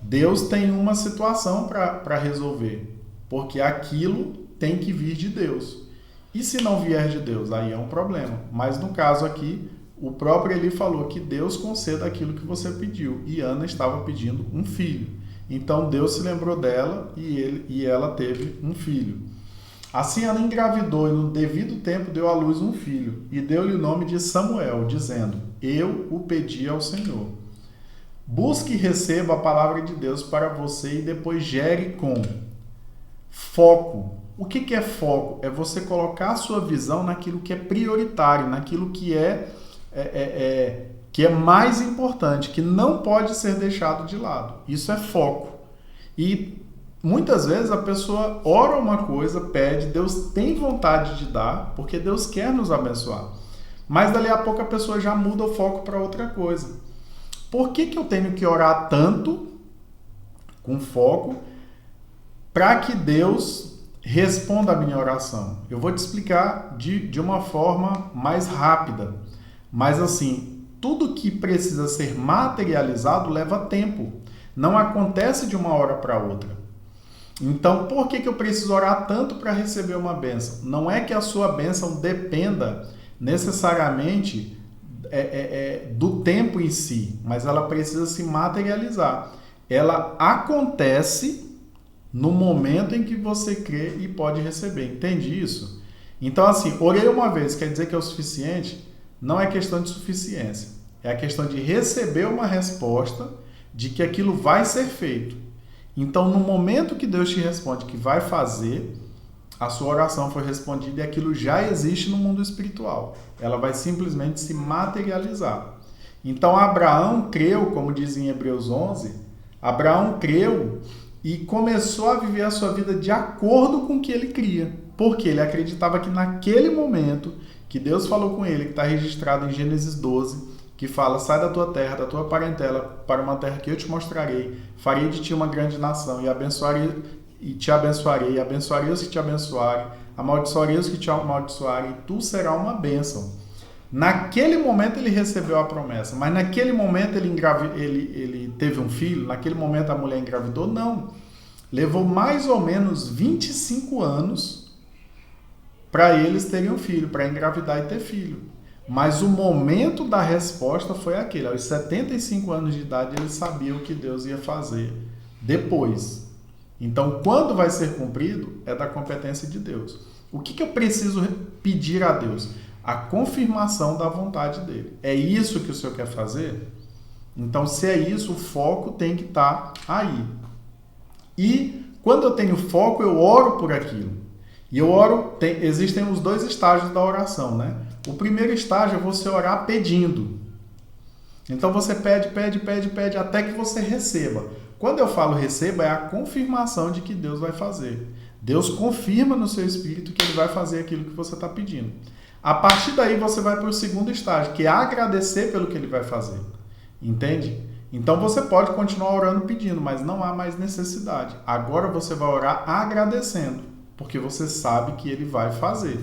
Speaker 1: Deus tem uma situação para resolver, porque aquilo tem que vir de Deus. E se não vier de Deus, aí é um problema. Mas no caso aqui, o próprio Eli falou que Deus conceda aquilo que você pediu, e Ana estava pedindo um filho. Então Deus se lembrou dela e ela teve um filho. Assim Ana engravidou e no devido tempo deu à luz um filho e deu-lhe o nome de Samuel, dizendo, eu o pedi ao Senhor. Busque e receba a palavra de Deus para você e depois gere com foco. O que é foco? É você colocar a sua visão naquilo que é prioritário, naquilo que é mais importante, que não pode ser deixado de lado. Isso é foco. E muitas vezes a pessoa ora uma coisa, pede, Deus tem vontade de dar, porque Deus quer nos abençoar. Mas dali a pouco a pessoa já muda o foco para outra coisa. Por que eu tenho que orar tanto, com foco, para que Deus responda a minha oração? Eu vou te explicar de uma forma mais rápida. Mas assim, tudo que precisa ser materializado leva tempo. Não acontece de uma hora para outra. Então, por que eu preciso orar tanto para receber uma bênção? Não é que a sua bênção dependa necessariamente do tempo em si, mas ela precisa se materializar. Ela acontece no momento em que você crê e pode receber. Entende isso? Então, assim, orei uma vez, quer dizer que é o suficiente? Não é questão de suficiência. É a questão de receber uma resposta de que aquilo vai ser feito. Então, no momento que Deus te responde que vai fazer, a sua oração foi respondida e aquilo já existe no mundo espiritual. Ela vai simplesmente se materializar. Então, Abraão creu, como diz em Hebreus 11, Abraão creu e começou a viver a sua vida de acordo com o que ele cria. Porque ele acreditava que naquele momento que Deus falou com ele, que está registrado em Gênesis 12, que fala, sai da tua terra, da tua parentela, para uma terra que eu te mostrarei, farei de ti uma grande nação, e te abençoarei os que te abençoarem, amaldiçoarei os que te amaldiçoarem, e tu serás uma bênção. Naquele momento ele recebeu a promessa, mas naquele momento ele teve um filho, naquele momento a mulher engravidou? Não. Levou mais ou menos 25 anos para eles terem um filho, para engravidar e ter filho. Mas o momento da resposta foi aquele. Aos 75 anos de idade, ele sabia o que Deus ia fazer depois. Então, quando vai ser cumprido, é da competência de Deus. O que eu preciso pedir a Deus? A confirmação da vontade dele. É isso que o Senhor quer fazer? Então, se é isso, o foco tem que estar aí. E Quando eu tenho foco, eu oro por aquilo. E eu oro, existem os dois estágios da oração, né? O primeiro estágio é você orar pedindo. Então você pede, pede, pede, pede até que você receba. Quando eu falo receba, é a confirmação de que Deus vai fazer. Deus confirma no seu espírito que Ele vai fazer aquilo que você está pedindo. A partir daí você vai para o segundo estágio, que é agradecer pelo que Ele vai fazer. Entende? Então você pode continuar orando pedindo, mas não há mais necessidade. Agora você vai orar agradecendo, porque você sabe que Ele vai fazer.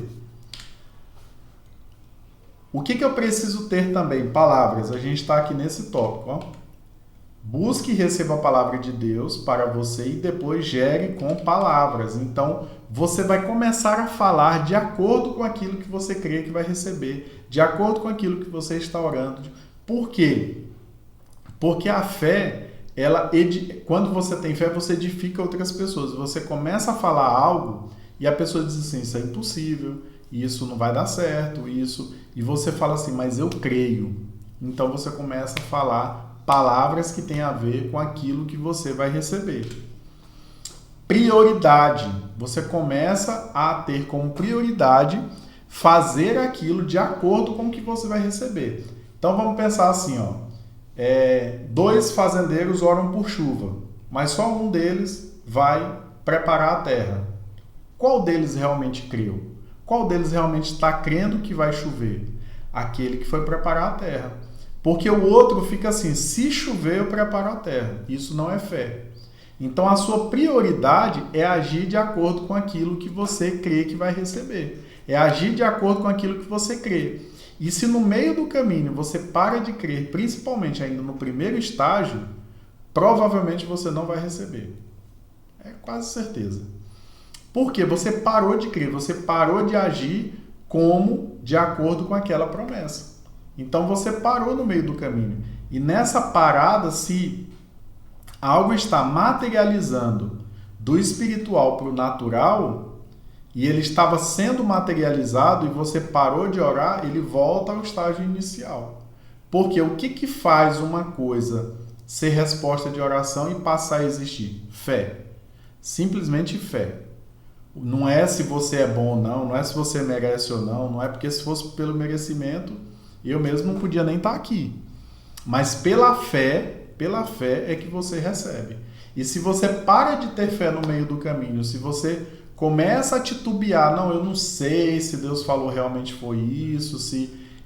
Speaker 1: O que eu preciso ter também? Palavras. A gente está aqui nesse tópico. Ó. Busque e receba a palavra de Deus para você e depois gere com palavras. Então, você vai começar a falar de acordo com aquilo que você crê que vai receber, de acordo com aquilo que você está orando. Por quê? Porque a fé, quando você tem fé, você edifica outras pessoas. Você começa a falar algo e a pessoa diz assim, isso é impossível, isso não vai dar certo, isso... E você fala assim, mas eu creio. Então você começa a falar palavras que têm a ver com aquilo que você vai receber. Prioridade. Você começa a ter como prioridade fazer aquilo de acordo com o que você vai receber. Então vamos pensar assim, ó. 2 fazendeiros oram por chuva, mas só um deles vai preparar a terra. Qual deles realmente creu? Qual deles realmente está crendo que vai chover? Aquele que foi preparar a terra. Porque o outro fica assim, se chover eu preparo a terra. Isso não é fé. Então a sua prioridade é agir de acordo com aquilo que você crê que vai receber. É agir de acordo com aquilo que você crê. E se no meio do caminho você para de crer, principalmente ainda no primeiro estágio, provavelmente você não vai receber. É quase certeza. Porque você parou de crer, você parou de agir como de acordo com aquela promessa. Então você parou no meio do caminho. E nessa parada, se algo está materializando do espiritual para o natural, e ele estava sendo materializado e você parou de orar, ele volta ao estágio inicial. Porque o que faz uma coisa ser resposta de oração e passar a existir? Fé. Simplesmente fé. Não é se você é bom ou não, não é se você merece ou não, não é porque se fosse pelo merecimento, eu mesmo não podia nem estar aqui. Mas pela fé é que você recebe. E se você para de ter fé no meio do caminho, se você começa a titubear, não, eu não sei se Deus falou realmente foi isso,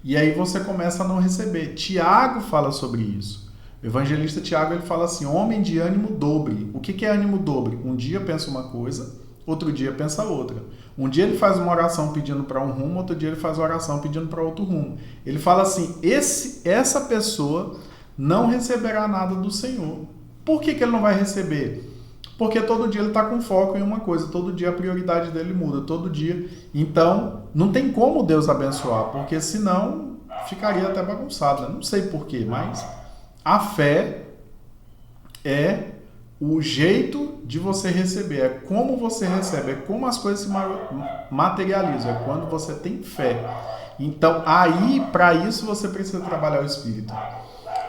Speaker 1: e aí você começa a não receber. Tiago fala sobre isso. O evangelista Tiago ele fala assim, homem de ânimo dobre. O que é ânimo dobre? Um dia pensa uma coisa, outro dia pensa outra. Um dia ele faz uma oração pedindo para um rumo, outro dia ele faz uma oração pedindo para outro rumo. Ele fala assim, essa pessoa não receberá nada do Senhor. Por que ele não vai receber? Porque todo dia ele está com foco em uma coisa, todo dia a prioridade dele muda, todo dia. Então, não tem como Deus abençoar, porque senão ficaria até bagunçado, né? Não sei porquê, mas a fé é o jeito de você receber, é como você recebe, é como as coisas se materializam, é quando você tem fé. Então, aí, para isso, você precisa trabalhar o Espírito.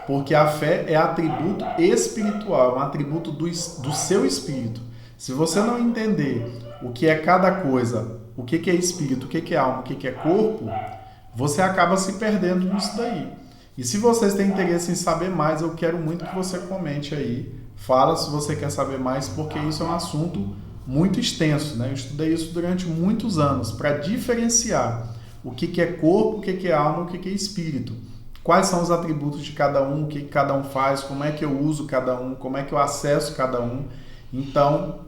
Speaker 1: Porque a fé é atributo espiritual, é um atributo do seu espírito. Se você não entender o que é cada coisa, o que é espírito, o que é alma, o que é corpo, você acaba se perdendo nisso daí. E se vocês têm interesse em saber mais, eu quero muito que você comente aí. Fala se você quer saber mais, porque isso é um assunto muito extenso, né? Eu estudei isso durante muitos anos, para diferenciar o que é corpo, o que é alma, o que é espírito. Quais são os atributos de cada um, o que cada um faz, como é que eu uso cada um, como é que eu acesso cada um. Então,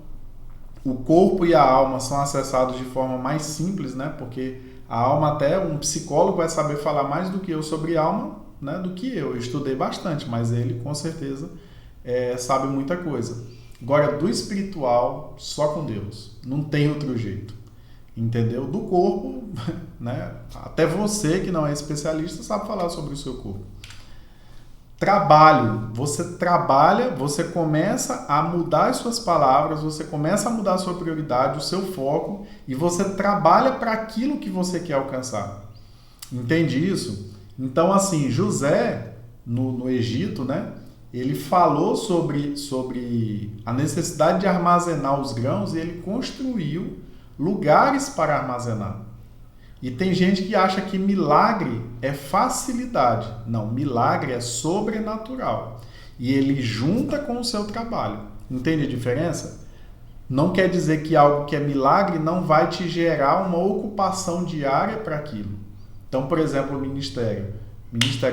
Speaker 1: o corpo e a alma são acessados de forma mais simples, né? Porque a alma, até um psicólogo vai saber falar mais do que eu sobre alma, né? Do que eu. Eu estudei bastante, mas ele com certeza sabe muita coisa. Agora, do espiritual, só com Deus. Não tem outro jeito. Entendeu? Do corpo, né? Até você que não é especialista sabe falar sobre o seu corpo. Trabalho. Você trabalha, você começa a mudar as suas palavras, você começa a mudar a sua prioridade, o seu foco, e você trabalha para aquilo que você quer alcançar. Entende isso? Então, assim, José, no Egito, né? ele falou sobre a necessidade de armazenar os grãos e ele construiu lugares para armazenar. E tem gente que acha que milagre é facilidade. Não, milagre é sobrenatural. E ele junta com o seu trabalho. Entende a diferença? Não quer dizer que algo que é milagre não vai te gerar uma ocupação diária para aquilo. Então, por exemplo, o ministério.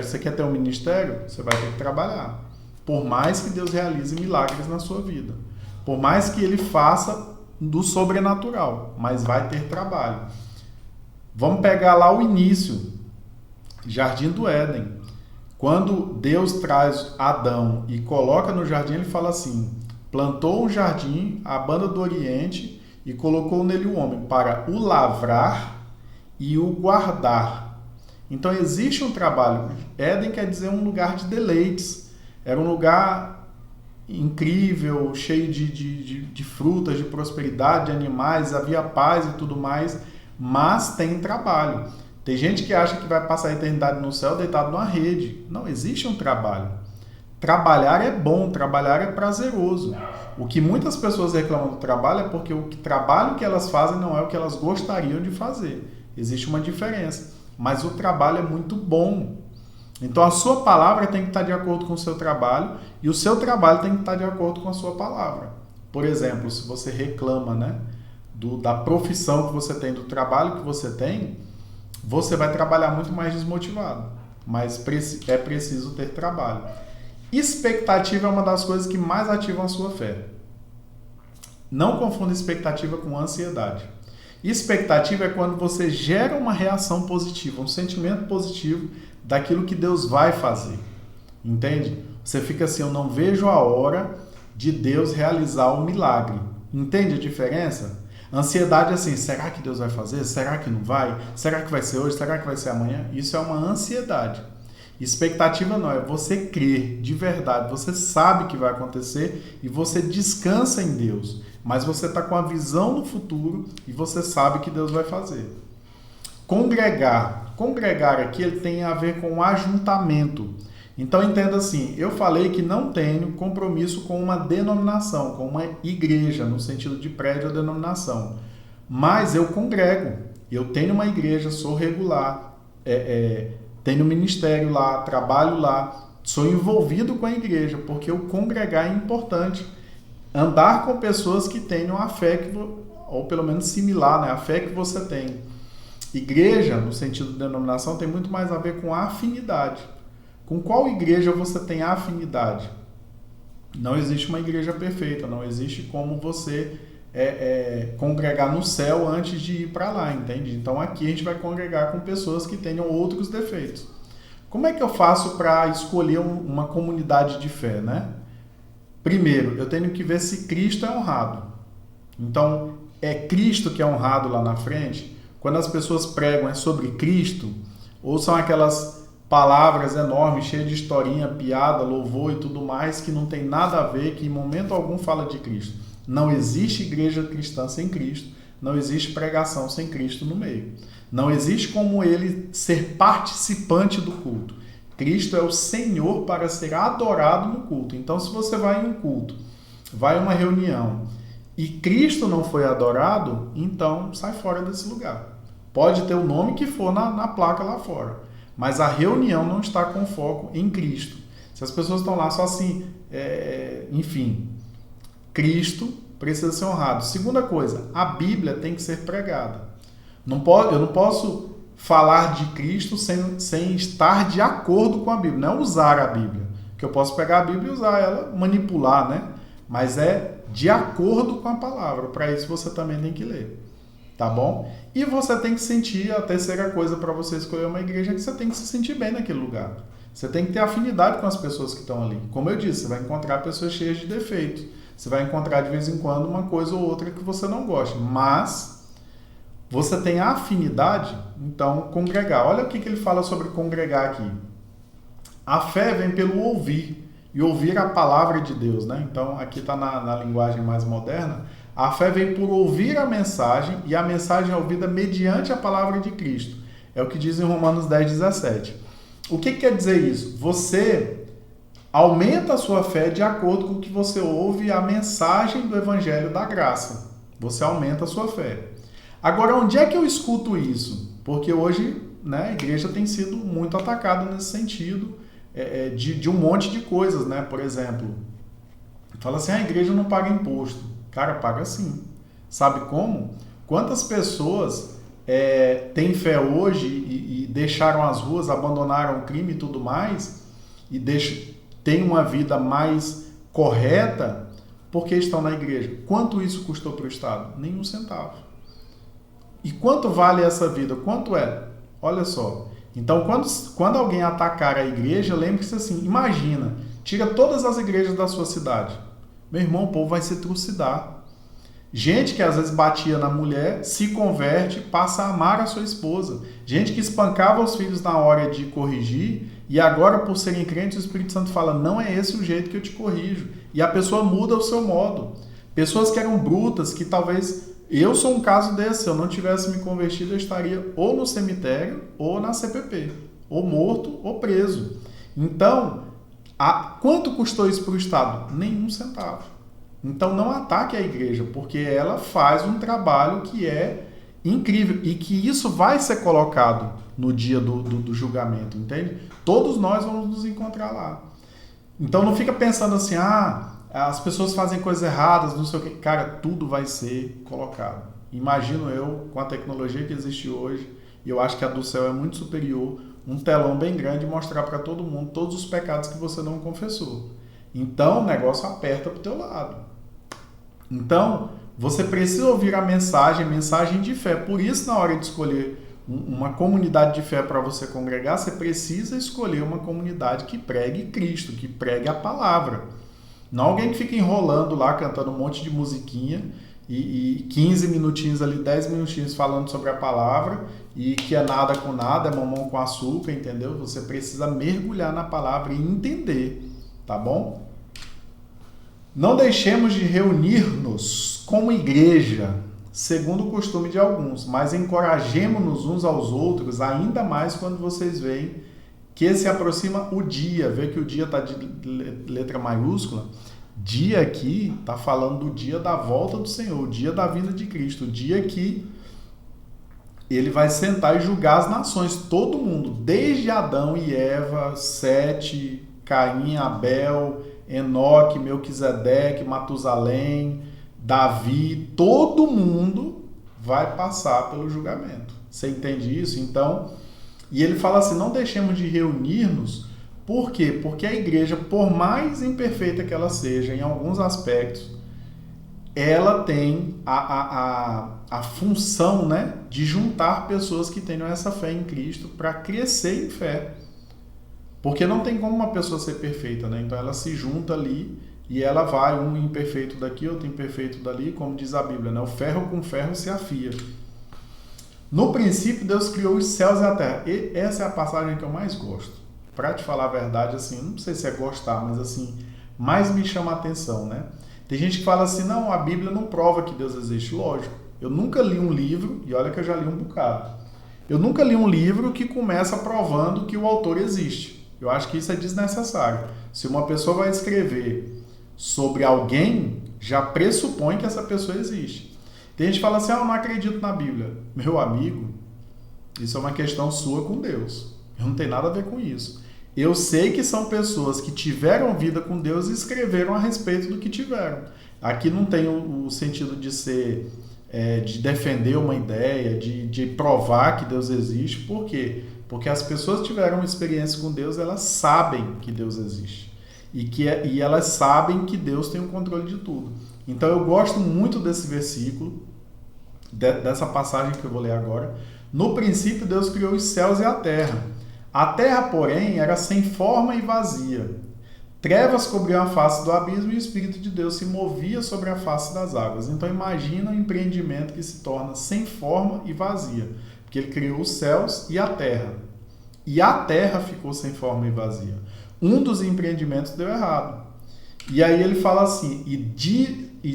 Speaker 1: Você quer ter um ministério? Você vai ter que trabalhar. Por mais que Deus realize milagres na sua vida. Por mais que ele faça do sobrenatural. Mas vai ter trabalho. Vamos pegar lá o início. Jardim do Éden. Quando Deus traz Adão e coloca no jardim, ele fala assim: plantou um jardim, a banda do Oriente, e colocou nele o homem para o lavrar e o guardar. Então existe um trabalho. Éden quer dizer um lugar de deleites. Era um lugar incrível, cheio de frutas, de prosperidade, de animais, havia paz e tudo mais, mas tem trabalho. Tem gente que acha que vai passar a eternidade no céu deitado numa rede. Não, existe um trabalho. Trabalhar é bom, trabalhar é prazeroso. O que muitas pessoas reclamam do trabalho é porque o trabalho que elas fazem não é o que elas gostariam de fazer. Existe uma diferença. Mas o trabalho é muito bom. Então a sua palavra tem que estar de acordo com o seu trabalho e o seu trabalho tem que estar de acordo com a sua palavra. Por exemplo, se você reclama, né, da profissão que você tem, do trabalho que você tem, você vai trabalhar muito mais desmotivado. Mas é preciso ter trabalho. Expectativa é uma das coisas que mais ativam a sua fé. Não confunda expectativa com ansiedade. Expectativa é quando você gera uma reação positiva, um sentimento positivo daquilo que Deus vai fazer. Entende? Você fica assim: eu não vejo a hora de Deus realizar o milagre. Entende a diferença? Ansiedade é assim: será que Deus vai fazer? Será que não vai? Será que vai ser hoje? Será que vai ser amanhã? Isso é uma ansiedade. Expectativa não, é você crer de verdade, você sabe que vai acontecer e você descansa em Deus, mas você está com a visão do futuro e você sabe que Deus vai fazer. Congregar aqui ele tem a ver com ajuntamento. Então entenda assim, eu falei que não tenho compromisso com uma denominação, com uma igreja, no sentido de prédio ou denominação, mas eu congrego, eu tenho uma igreja, sou regular, tenho ministério lá, trabalho lá, sou envolvido com a igreja, porque o congregar é importante. Andar com pessoas que tenham a fé, ou pelo menos similar, né? A fé que você tem. Igreja, no sentido de denominação, tem muito mais a ver com a afinidade. Com qual igreja você tem afinidade? Não existe uma igreja perfeita, não existe como você congregar no céu antes de ir para lá, entende? Então aqui a gente vai congregar com pessoas que tenham outros defeitos. Como é que eu faço para escolher uma comunidade de fé, né? Primeiro, eu tenho que ver se Cristo é honrado. Então, é Cristo que é honrado lá na frente? Quando as pessoas pregam é sobre Cristo? Ou são aquelas palavras enormes, cheias de historinha, piada, louvor e tudo mais, que não tem nada a ver, que em momento algum fala de Cristo? Não existe igreja cristã sem Cristo, não existe pregação sem Cristo no meio. Não existe como ele ser participante do culto. Cristo é o Senhor para ser adorado no culto. Então, se você vai em um culto, vai em uma reunião e Cristo não foi adorado, então sai fora desse lugar. Pode ter o nome que for na placa lá fora, mas a reunião não está com foco em Cristo. Se as pessoas estão lá só assim, enfim, Cristo precisa ser honrado. Segunda coisa, a Bíblia tem que ser pregada. Eu não posso falar de Cristo sem estar de acordo com a Bíblia. Não é usar a Bíblia, que eu posso pegar a Bíblia e usar ela, manipular, né? Mas é de acordo com a palavra. Para isso você também tem que ler, tá bom? E você tem que sentir, a terceira coisa para você escolher uma igreja, é que você tem que se sentir bem naquele lugar. Você tem que ter afinidade com as pessoas que estão ali. Como eu disse, você vai encontrar pessoas cheias de defeitos. Você vai encontrar de vez em quando uma coisa ou outra que você não gosta, mas você tem afinidade, então congregar. Olha o que ele fala sobre congregar aqui. A fé vem pelo ouvir, e ouvir a palavra de Deus, né? Então aqui está na linguagem mais moderna. A fé vem por ouvir a mensagem, e a mensagem é ouvida mediante a palavra de Cristo. É o que diz em Romanos 10:17. O que quer dizer isso? Você, aumenta a sua fé de acordo com o que você ouve a mensagem do Evangelho da Graça. Você aumenta a sua fé. Agora, onde é que eu escuto isso? Porque hoje, né, a igreja tem sido muito atacada nesse sentido, de um monte de coisas, né? Por exemplo, fala assim, a igreja não paga imposto. Cara, paga sim. Sabe como? Quantas pessoas têm fé hoje e deixaram as ruas, abandonaram o crime e tudo mais, e têm uma vida mais correta porque estão na igreja? Quanto isso custou para o Estado? Nenhum centavo. E quanto vale essa vida? Quanto é? Olha só. Então, quando alguém atacar a igreja, lembre-se assim, imagina, tira todas as igrejas da sua cidade. Meu irmão, o povo vai se trucidar. Gente que às vezes batia na mulher, se converte, passa a amar a sua esposa. Gente que espancava os filhos na hora de corrigir, e agora, por serem crentes, o Espírito Santo fala, não é esse o jeito que eu te corrijo. E a pessoa muda o seu modo. Pessoas que eram brutas, que talvez... Eu sou um caso desse, se eu não tivesse me convertido, eu estaria ou no cemitério, ou na CPP. Ou morto, ou preso. Então, quanto custou isso para o Estado? Nenhum centavo. Então não ataque a igreja, porque ela faz um trabalho que é incrível e que isso vai ser colocado no dia do julgamento, entende? Todos nós vamos nos encontrar lá. Então não fica pensando assim, as pessoas fazem coisas erradas, não sei o que. Cara, tudo vai ser colocado. Imagino eu, com a tecnologia que existe hoje, e eu acho que a do céu é muito superior, um telão bem grande e mostrar para todo mundo todos os pecados que você não confessou. Então o negócio aperta para o teu lado. Então, você precisa ouvir a mensagem de fé. Por isso, na hora de escolher uma comunidade de fé para você congregar, você precisa escolher uma comunidade que pregue Cristo, que pregue a palavra. Não alguém que fica enrolando lá, cantando um monte de musiquinha e 15 minutinhos ali, 10 minutinhos falando sobre a palavra e que é nada com nada, é mamão com açúcar, entendeu? Você precisa mergulhar na palavra e entender, tá bom? Não deixemos de reunir-nos como igreja, segundo o costume de alguns, mas encorajemo-nos uns aos outros, ainda mais quando vocês veem que se aproxima o dia. Vê que o dia está de letra maiúscula. Dia aqui está falando do dia da volta do Senhor, o dia da vinda de Cristo, o dia que ele vai sentar e julgar as nações, todo mundo, desde Adão e Eva, Sete, Caim, Abel, Enoque, Melquisedeque, Matusalém, Davi, todo mundo vai passar pelo julgamento. Você entende isso? Então, e ele fala assim, não deixemos de reunir-nos. Por quê? Porque a igreja, por mais imperfeita que ela seja, em alguns aspectos, ela tem a função, né, de juntar pessoas que tenham essa fé em Cristo para crescer em fé. Porque não tem como uma pessoa ser perfeita, né? Então ela se junta ali e ela vai, um imperfeito daqui, outro imperfeito dali, como diz a Bíblia, né? O ferro com ferro se afia. No princípio, Deus criou os céus e a terra. E essa é a passagem que eu mais gosto. Para te falar a verdade, assim, não sei se é gostar, mas assim, mais me chama a atenção, né? Tem gente que fala assim, não, a Bíblia não prova que Deus existe. Lógico, eu nunca li um livro, e olha que eu já li um bocado, eu nunca li um livro que começa provando que o autor existe. Eu acho que isso é desnecessário. Se uma pessoa vai escrever sobre alguém, já pressupõe que essa pessoa existe. Tem gente que fala assim, eu não acredito na Bíblia. Meu amigo, isso é uma questão sua com Deus. Eu não tenho nada a ver com isso. Eu sei que são pessoas que tiveram vida com Deus e escreveram a respeito do que tiveram. Aqui não tem o sentido de ser, de defender uma ideia, de provar que Deus existe. Por quê? Porque as pessoas que tiveram uma experiência com Deus, elas sabem que Deus existe. E elas sabem que Deus tem o controle de tudo. Então eu gosto muito desse versículo, dessa passagem que eu vou ler agora. No princípio Deus criou os céus e a terra. A terra, porém, era sem forma e vazia. Trevas cobriam a face do abismo e o Espírito de Deus se movia sobre a face das águas. Então imagina um empreendimento que se torna sem forma e vazia. Porque ele criou os céus e a terra. E a terra ficou sem forma e vazia. Um dos empreendimentos deu errado. E aí ele fala assim, e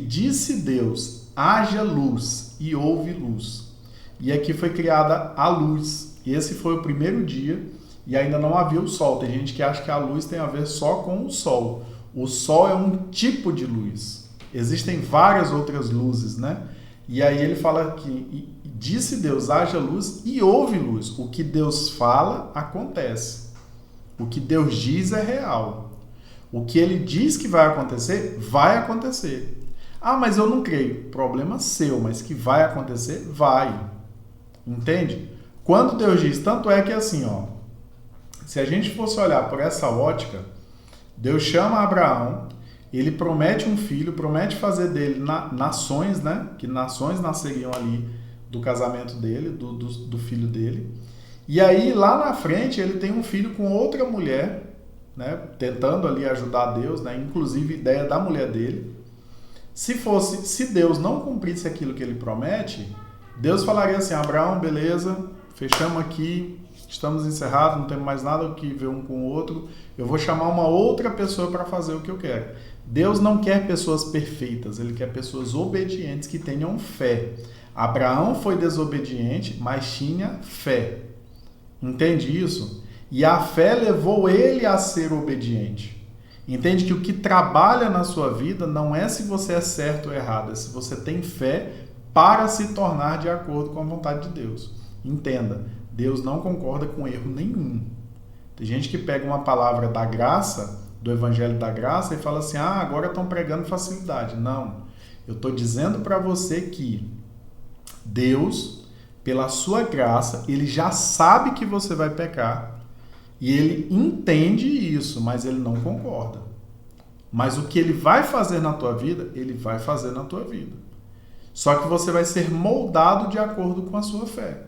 Speaker 1: disse Deus, haja luz, e houve luz. E aqui foi criada a luz. E esse foi o primeiro dia, e ainda não havia o sol. Tem gente que acha que a luz tem a ver só com o sol. O sol é um tipo de luz. Existem várias outras luzes, né? E aí ele fala que disse Deus, haja luz e houve luz. O que Deus fala, acontece. O que Deus diz é real. O que ele diz que vai acontecer, vai acontecer. Ah, mas eu não creio. Problema seu, mas que vai acontecer, vai. Entende? Quando Deus diz, tanto é que assim, ó, se a gente fosse olhar por essa ótica, Deus chama Abraão, ele promete um filho, promete fazer dele nações, né? Que nações nasceriam ali do casamento dele, do filho dele. E aí, lá na frente, ele tem um filho com outra mulher, né? Tentando ali ajudar Deus, né? Inclusive, ideia da mulher dele. Se Deus não cumprisse aquilo que ele promete, Deus falaria assim, Abraão, beleza, fechamos aqui, estamos encerrados, não temos mais nada que ver um com o outro, eu vou chamar uma outra pessoa para fazer o que eu quero. Deus não quer pessoas perfeitas, ele quer pessoas obedientes que tenham fé. Abraão foi desobediente, mas tinha fé. Entende isso? E a fé levou ele a ser obediente. Entende que o que trabalha na sua vida não é se você é certo ou errado, é se você tem fé para se tornar de acordo com a vontade de Deus. Entenda, Deus não concorda com erro nenhum. Tem gente que pega uma palavra da graça, do Evangelho da Graça, e fala assim, agora estão pregando facilidade. Não, eu estou dizendo para você que Deus, pela sua graça, ele já sabe que você vai pecar, e ele entende isso, mas ele não concorda. Mas o que ele vai fazer na tua vida, ele vai fazer na tua vida. Só que você vai ser moldado de acordo com a sua fé.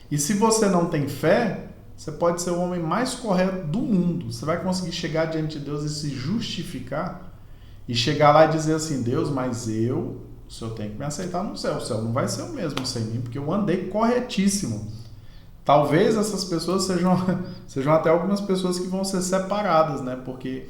Speaker 1: E se você não tem fé, você pode ser o homem mais correto do mundo. Você vai conseguir chegar diante de Deus e se justificar e chegar lá e dizer assim, Deus, mas o Senhor tem que me aceitar no céu. O céu não vai ser o mesmo sem mim, porque eu andei corretíssimo. Talvez essas pessoas sejam até algumas pessoas que vão ser separadas, né? Porque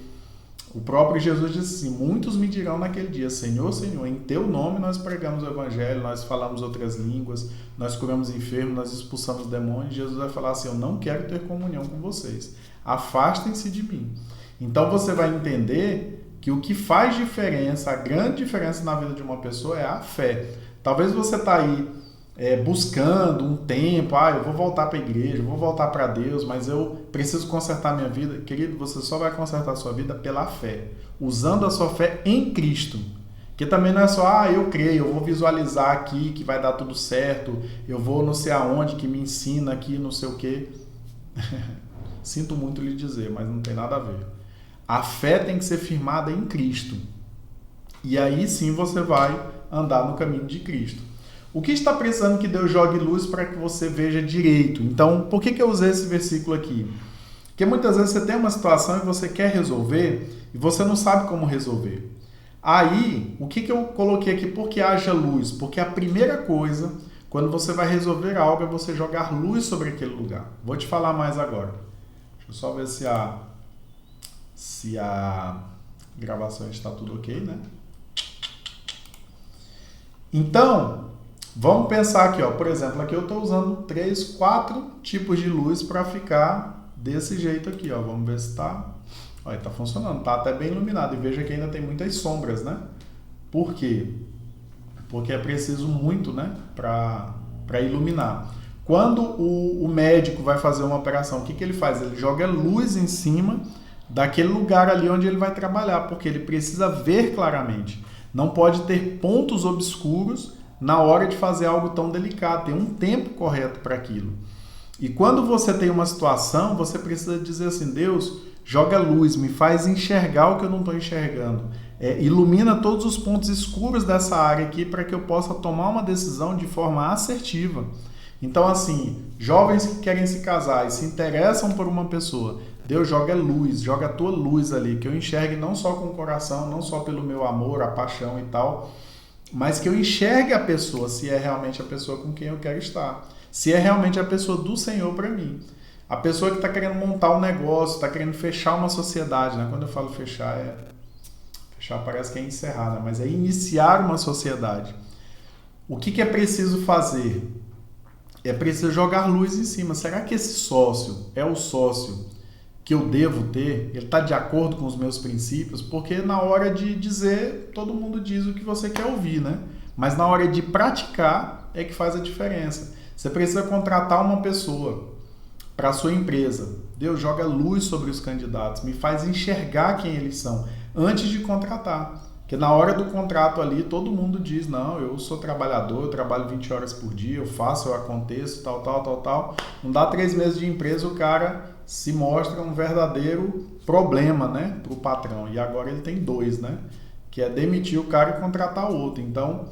Speaker 1: o próprio Jesus disse assim, muitos me dirão naquele dia, Senhor, Senhor, em teu nome nós pregamos o evangelho, nós falamos outras línguas, nós curamos enfermos, nós expulsamos demônios. Jesus vai falar assim, eu não quero ter comunhão com vocês, afastem-se de mim. Então você vai entender que o que faz diferença, a grande diferença na vida de uma pessoa é a fé. Talvez você está aí buscando um tempo, eu vou voltar para a igreja, eu vou voltar para Deus, mas eu preciso consertar minha vida. Querido, você só vai consertar a sua vida pela fé, usando a sua fé em Cristo. Que também não é só, eu creio, eu vou visualizar aqui que vai dar tudo certo, eu vou não sei aonde, que me ensina aqui, não sei o quê. Sinto muito lhe dizer, mas não tem nada a ver. A fé tem que ser firmada em Cristo. E aí sim você vai andar no caminho de Cristo. O que está precisando que Deus jogue luz para que você veja direito? Então, por que eu usei esse versículo aqui? Porque muitas vezes você tem uma situação e você quer resolver e você não sabe como resolver. Aí, o que eu coloquei aqui? Porque haja luz. Porque a primeira coisa, quando você vai resolver algo, é você jogar luz sobre aquele lugar. Vou te falar mais agora. Deixa eu só ver se a gravação está tudo ok, né? Então, vamos pensar aqui, por exemplo, aqui eu estou usando 3, 4 tipos de luz para ficar desse jeito aqui, Vamos ver se está... Olha, está funcionando, está até bem iluminado. E veja que ainda tem muitas sombras, né? Por quê? Porque é preciso muito, né? Para iluminar. Quando o médico vai fazer uma operação, o que ele faz? Ele joga luz em cima daquele lugar ali onde ele vai trabalhar, porque ele precisa ver claramente. Não pode ter pontos obscuros na hora de fazer algo tão delicado. Tem um tempo correto para aquilo. E quando você tem uma situação, você precisa dizer assim, Deus, joga luz, me faz enxergar o que eu não estou enxergando. Ilumina todos os pontos escuros dessa área aqui para que eu possa tomar uma decisão de forma assertiva. Então, assim, jovens que querem se casar e se interessam por uma pessoa, Deus joga luz, joga a tua luz ali, que eu enxergue não só com o coração, não só pelo meu amor, a paixão e tal, mas que eu enxergue a pessoa, se é realmente a pessoa com quem eu quero estar, se é realmente a pessoa do Senhor para mim. A pessoa que está querendo montar um negócio, está querendo fechar uma sociedade, né? Quando eu falo fechar, fechar parece que é encerrar, né? Mas é iniciar uma sociedade. O que é preciso fazer? é preciso jogar luz em cima. Será que esse sócio é o sócio que eu devo ter? Ele está de acordo com os meus princípios? Porque na hora de dizer, todo mundo diz o que você quer ouvir, né? Mas na hora de praticar é que faz a diferença. Você precisa contratar uma pessoa para a sua empresa. Deus, joga luz sobre os candidatos, me faz enxergar quem eles são antes de contratar. Porque na hora do contrato ali, todo mundo diz, não, eu sou trabalhador, eu trabalho 20 horas por dia, eu faço, eu aconteço, tal. Não dá 3 meses de empresa, o cara se mostra um verdadeiro problema, né, para o patrão. E agora ele tem 2, né, que é demitir o cara e contratar outro. Então,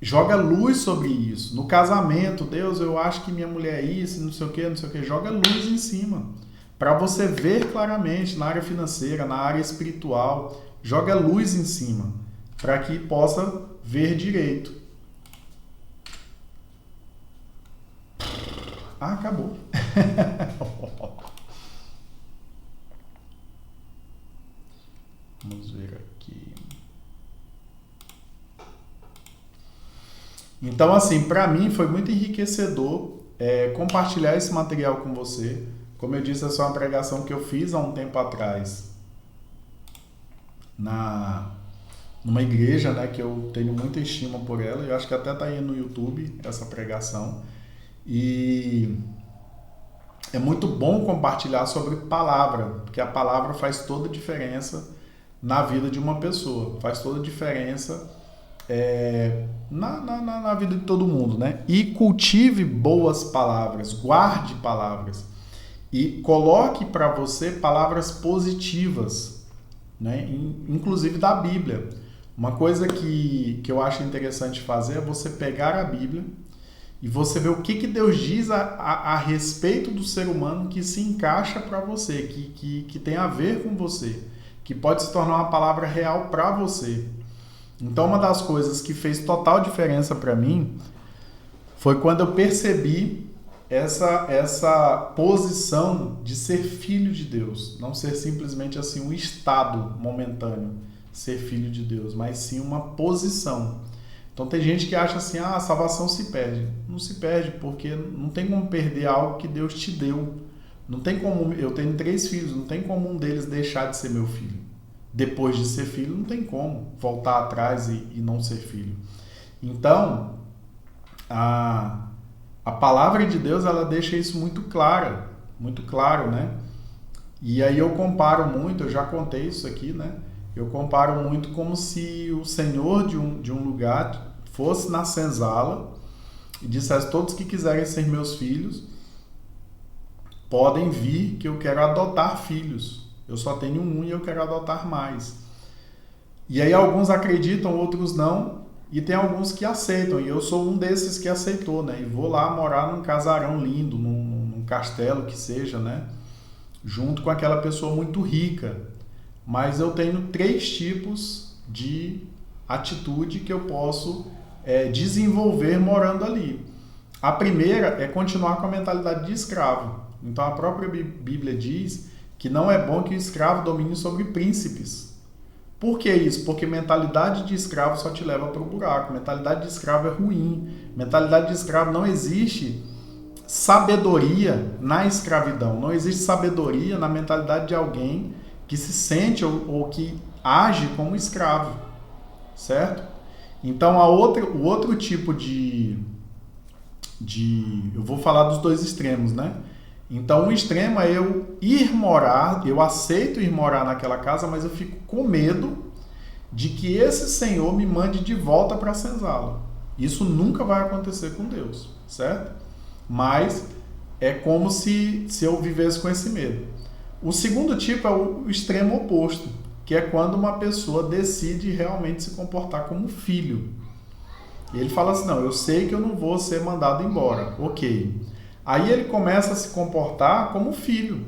Speaker 1: joga luz sobre isso. No casamento, Deus, eu acho que minha mulher é isso, não sei o que. Joga luz em cima. Para você ver claramente na área financeira, na área espiritual. Joga luz em cima. Para que possa ver direito. Ah, acabou. Vamos ver aqui. Então, assim, para mim foi muito enriquecedor compartilhar esse material com você. Como eu disse, essa é uma pregação que eu fiz há um tempo atrás numa igreja, né, que eu tenho muita estima por ela. Eu acho que até está aí no YouTube essa pregação. E é muito bom compartilhar sobre palavra, porque a palavra faz toda a diferença na vida de uma pessoa. Faz toda a diferença na vida de todo mundo, né? E cultive boas palavras, guarde palavras e coloque para você palavras positivas, né? Inclusive da Bíblia. Uma coisa que eu acho interessante fazer é você pegar a Bíblia e você ver o que Deus diz a respeito do ser humano que se encaixa para você, que tem a ver com você, que pode se tornar uma palavra real para você. Então, uma das coisas que fez total diferença para mim foi quando eu percebi essa posição de ser filho de Deus. Não ser simplesmente assim um estado momentâneo, ser filho de Deus, mas sim uma posição. Então, tem gente que acha assim, a salvação se perde. Não se perde, porque não tem como perder algo que Deus te deu. Não tem como, eu tenho 3 filhos, não tem como um deles deixar de ser meu filho. Depois de ser filho, não tem como voltar atrás e não ser filho. Então, a palavra de Deus, ela deixa isso muito claro, né? E aí eu comparo muito, eu já contei isso aqui, né? Eu comparo muito como se o senhor de um lugar fosse na senzala e dissesse, todos que quiserem ser meus filhos, podem vir que eu quero adotar filhos. Eu só tenho um e eu quero adotar mais. E aí alguns acreditam, outros não, e tem alguns que aceitam. E eu sou um desses que aceitou, né? E vou lá morar num casarão lindo, num castelo que seja, né? Junto com aquela pessoa muito rica. Mas eu tenho 3 tipos de atitude que eu posso desenvolver morando ali. A primeira é continuar com a mentalidade de escravo. Então a própria Bíblia diz que não é bom que o escravo domine sobre príncipes. Por que isso? Porque mentalidade de escravo só te leva para o buraco. Mentalidade de escravo é ruim. Mentalidade de escravo, não existe sabedoria na escravidão. Não existe sabedoria na mentalidade de alguém que se sente ou que age como escravo. Certo? Então o outro tipo eu vou falar dos 2 extremos, né? Então, um extremo é eu ir morar, eu aceito ir morar naquela casa, mas eu fico com medo de que esse senhor me mande de volta para a senzala. Isso nunca vai acontecer com Deus, certo? Mas é como se eu vivesse com esse medo. O segundo tipo é o extremo oposto, que é quando uma pessoa decide realmente se comportar como filho. E ele fala assim, não, eu sei que eu não vou ser mandado embora, ok. Aí ele começa a se comportar como filho.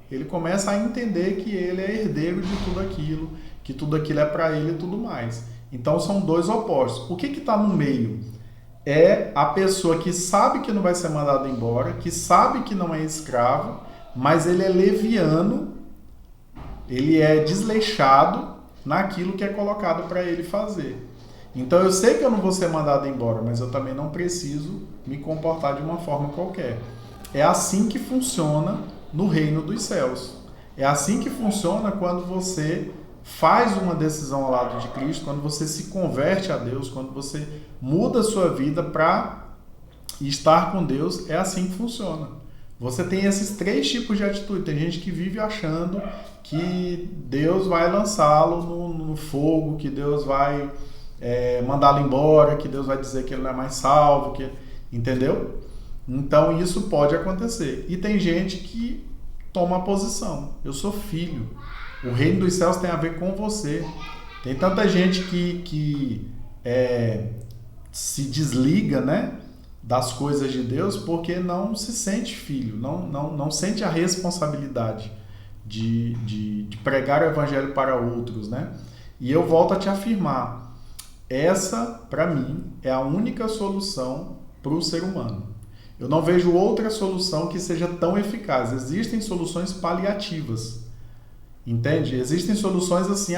Speaker 1: Ele começa a entender que ele é herdeiro de tudo aquilo, que tudo aquilo é para ele e tudo mais. Então são 2 opostos. O que está no meio? É a pessoa que sabe que não vai ser mandado embora, que sabe que não é escravo, mas ele é leviano, ele é desleixado naquilo que é colocado para ele fazer. Então eu sei que eu não vou ser mandado embora, mas eu também não preciso me comportar de uma forma qualquer. É assim que funciona no reino dos céus. É assim que funciona quando você faz uma decisão ao lado de Cristo, quando você se converte a Deus, quando você muda a sua vida para estar com Deus. É assim que funciona. Você tem esses três tipos de atitude. Tem gente que vive achando que Deus vai lançá-lo no fogo, que Deus vai mandá-lo embora, que Deus vai dizer que ele não é mais salvo, entendeu? Então isso pode acontecer. E tem gente que toma a posição. Eu sou filho. O reino dos céus tem a ver com você. Tem tanta gente que se desliga, né, das coisas de Deus porque não se sente filho, não sente a responsabilidade de pregar o evangelho para outros, né? E eu volto a te afirmar, essa, para mim, é a única solução para o ser humano. Eu não vejo outra solução que seja tão eficaz. Existem soluções paliativas, entende? Existem soluções assim,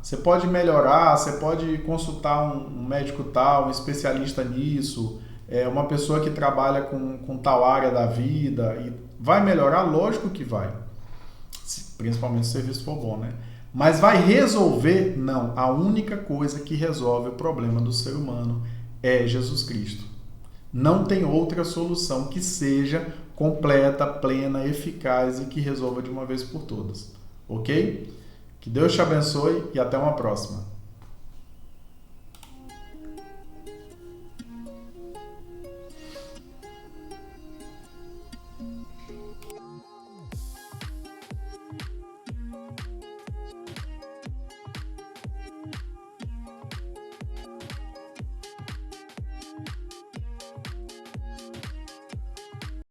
Speaker 1: você pode melhorar, você pode consultar um médico tal, um especialista nisso, uma pessoa que trabalha com tal área da vida, e vai melhorar? Lógico que vai. Principalmente se o serviço for bom, né? Mas vai resolver? Não. A única coisa que resolve o problema do ser humano é Jesus Cristo. Não tem outra solução que seja completa, plena, eficaz e que resolva de uma vez por todas. Ok? Que Deus te abençoe e até uma próxima.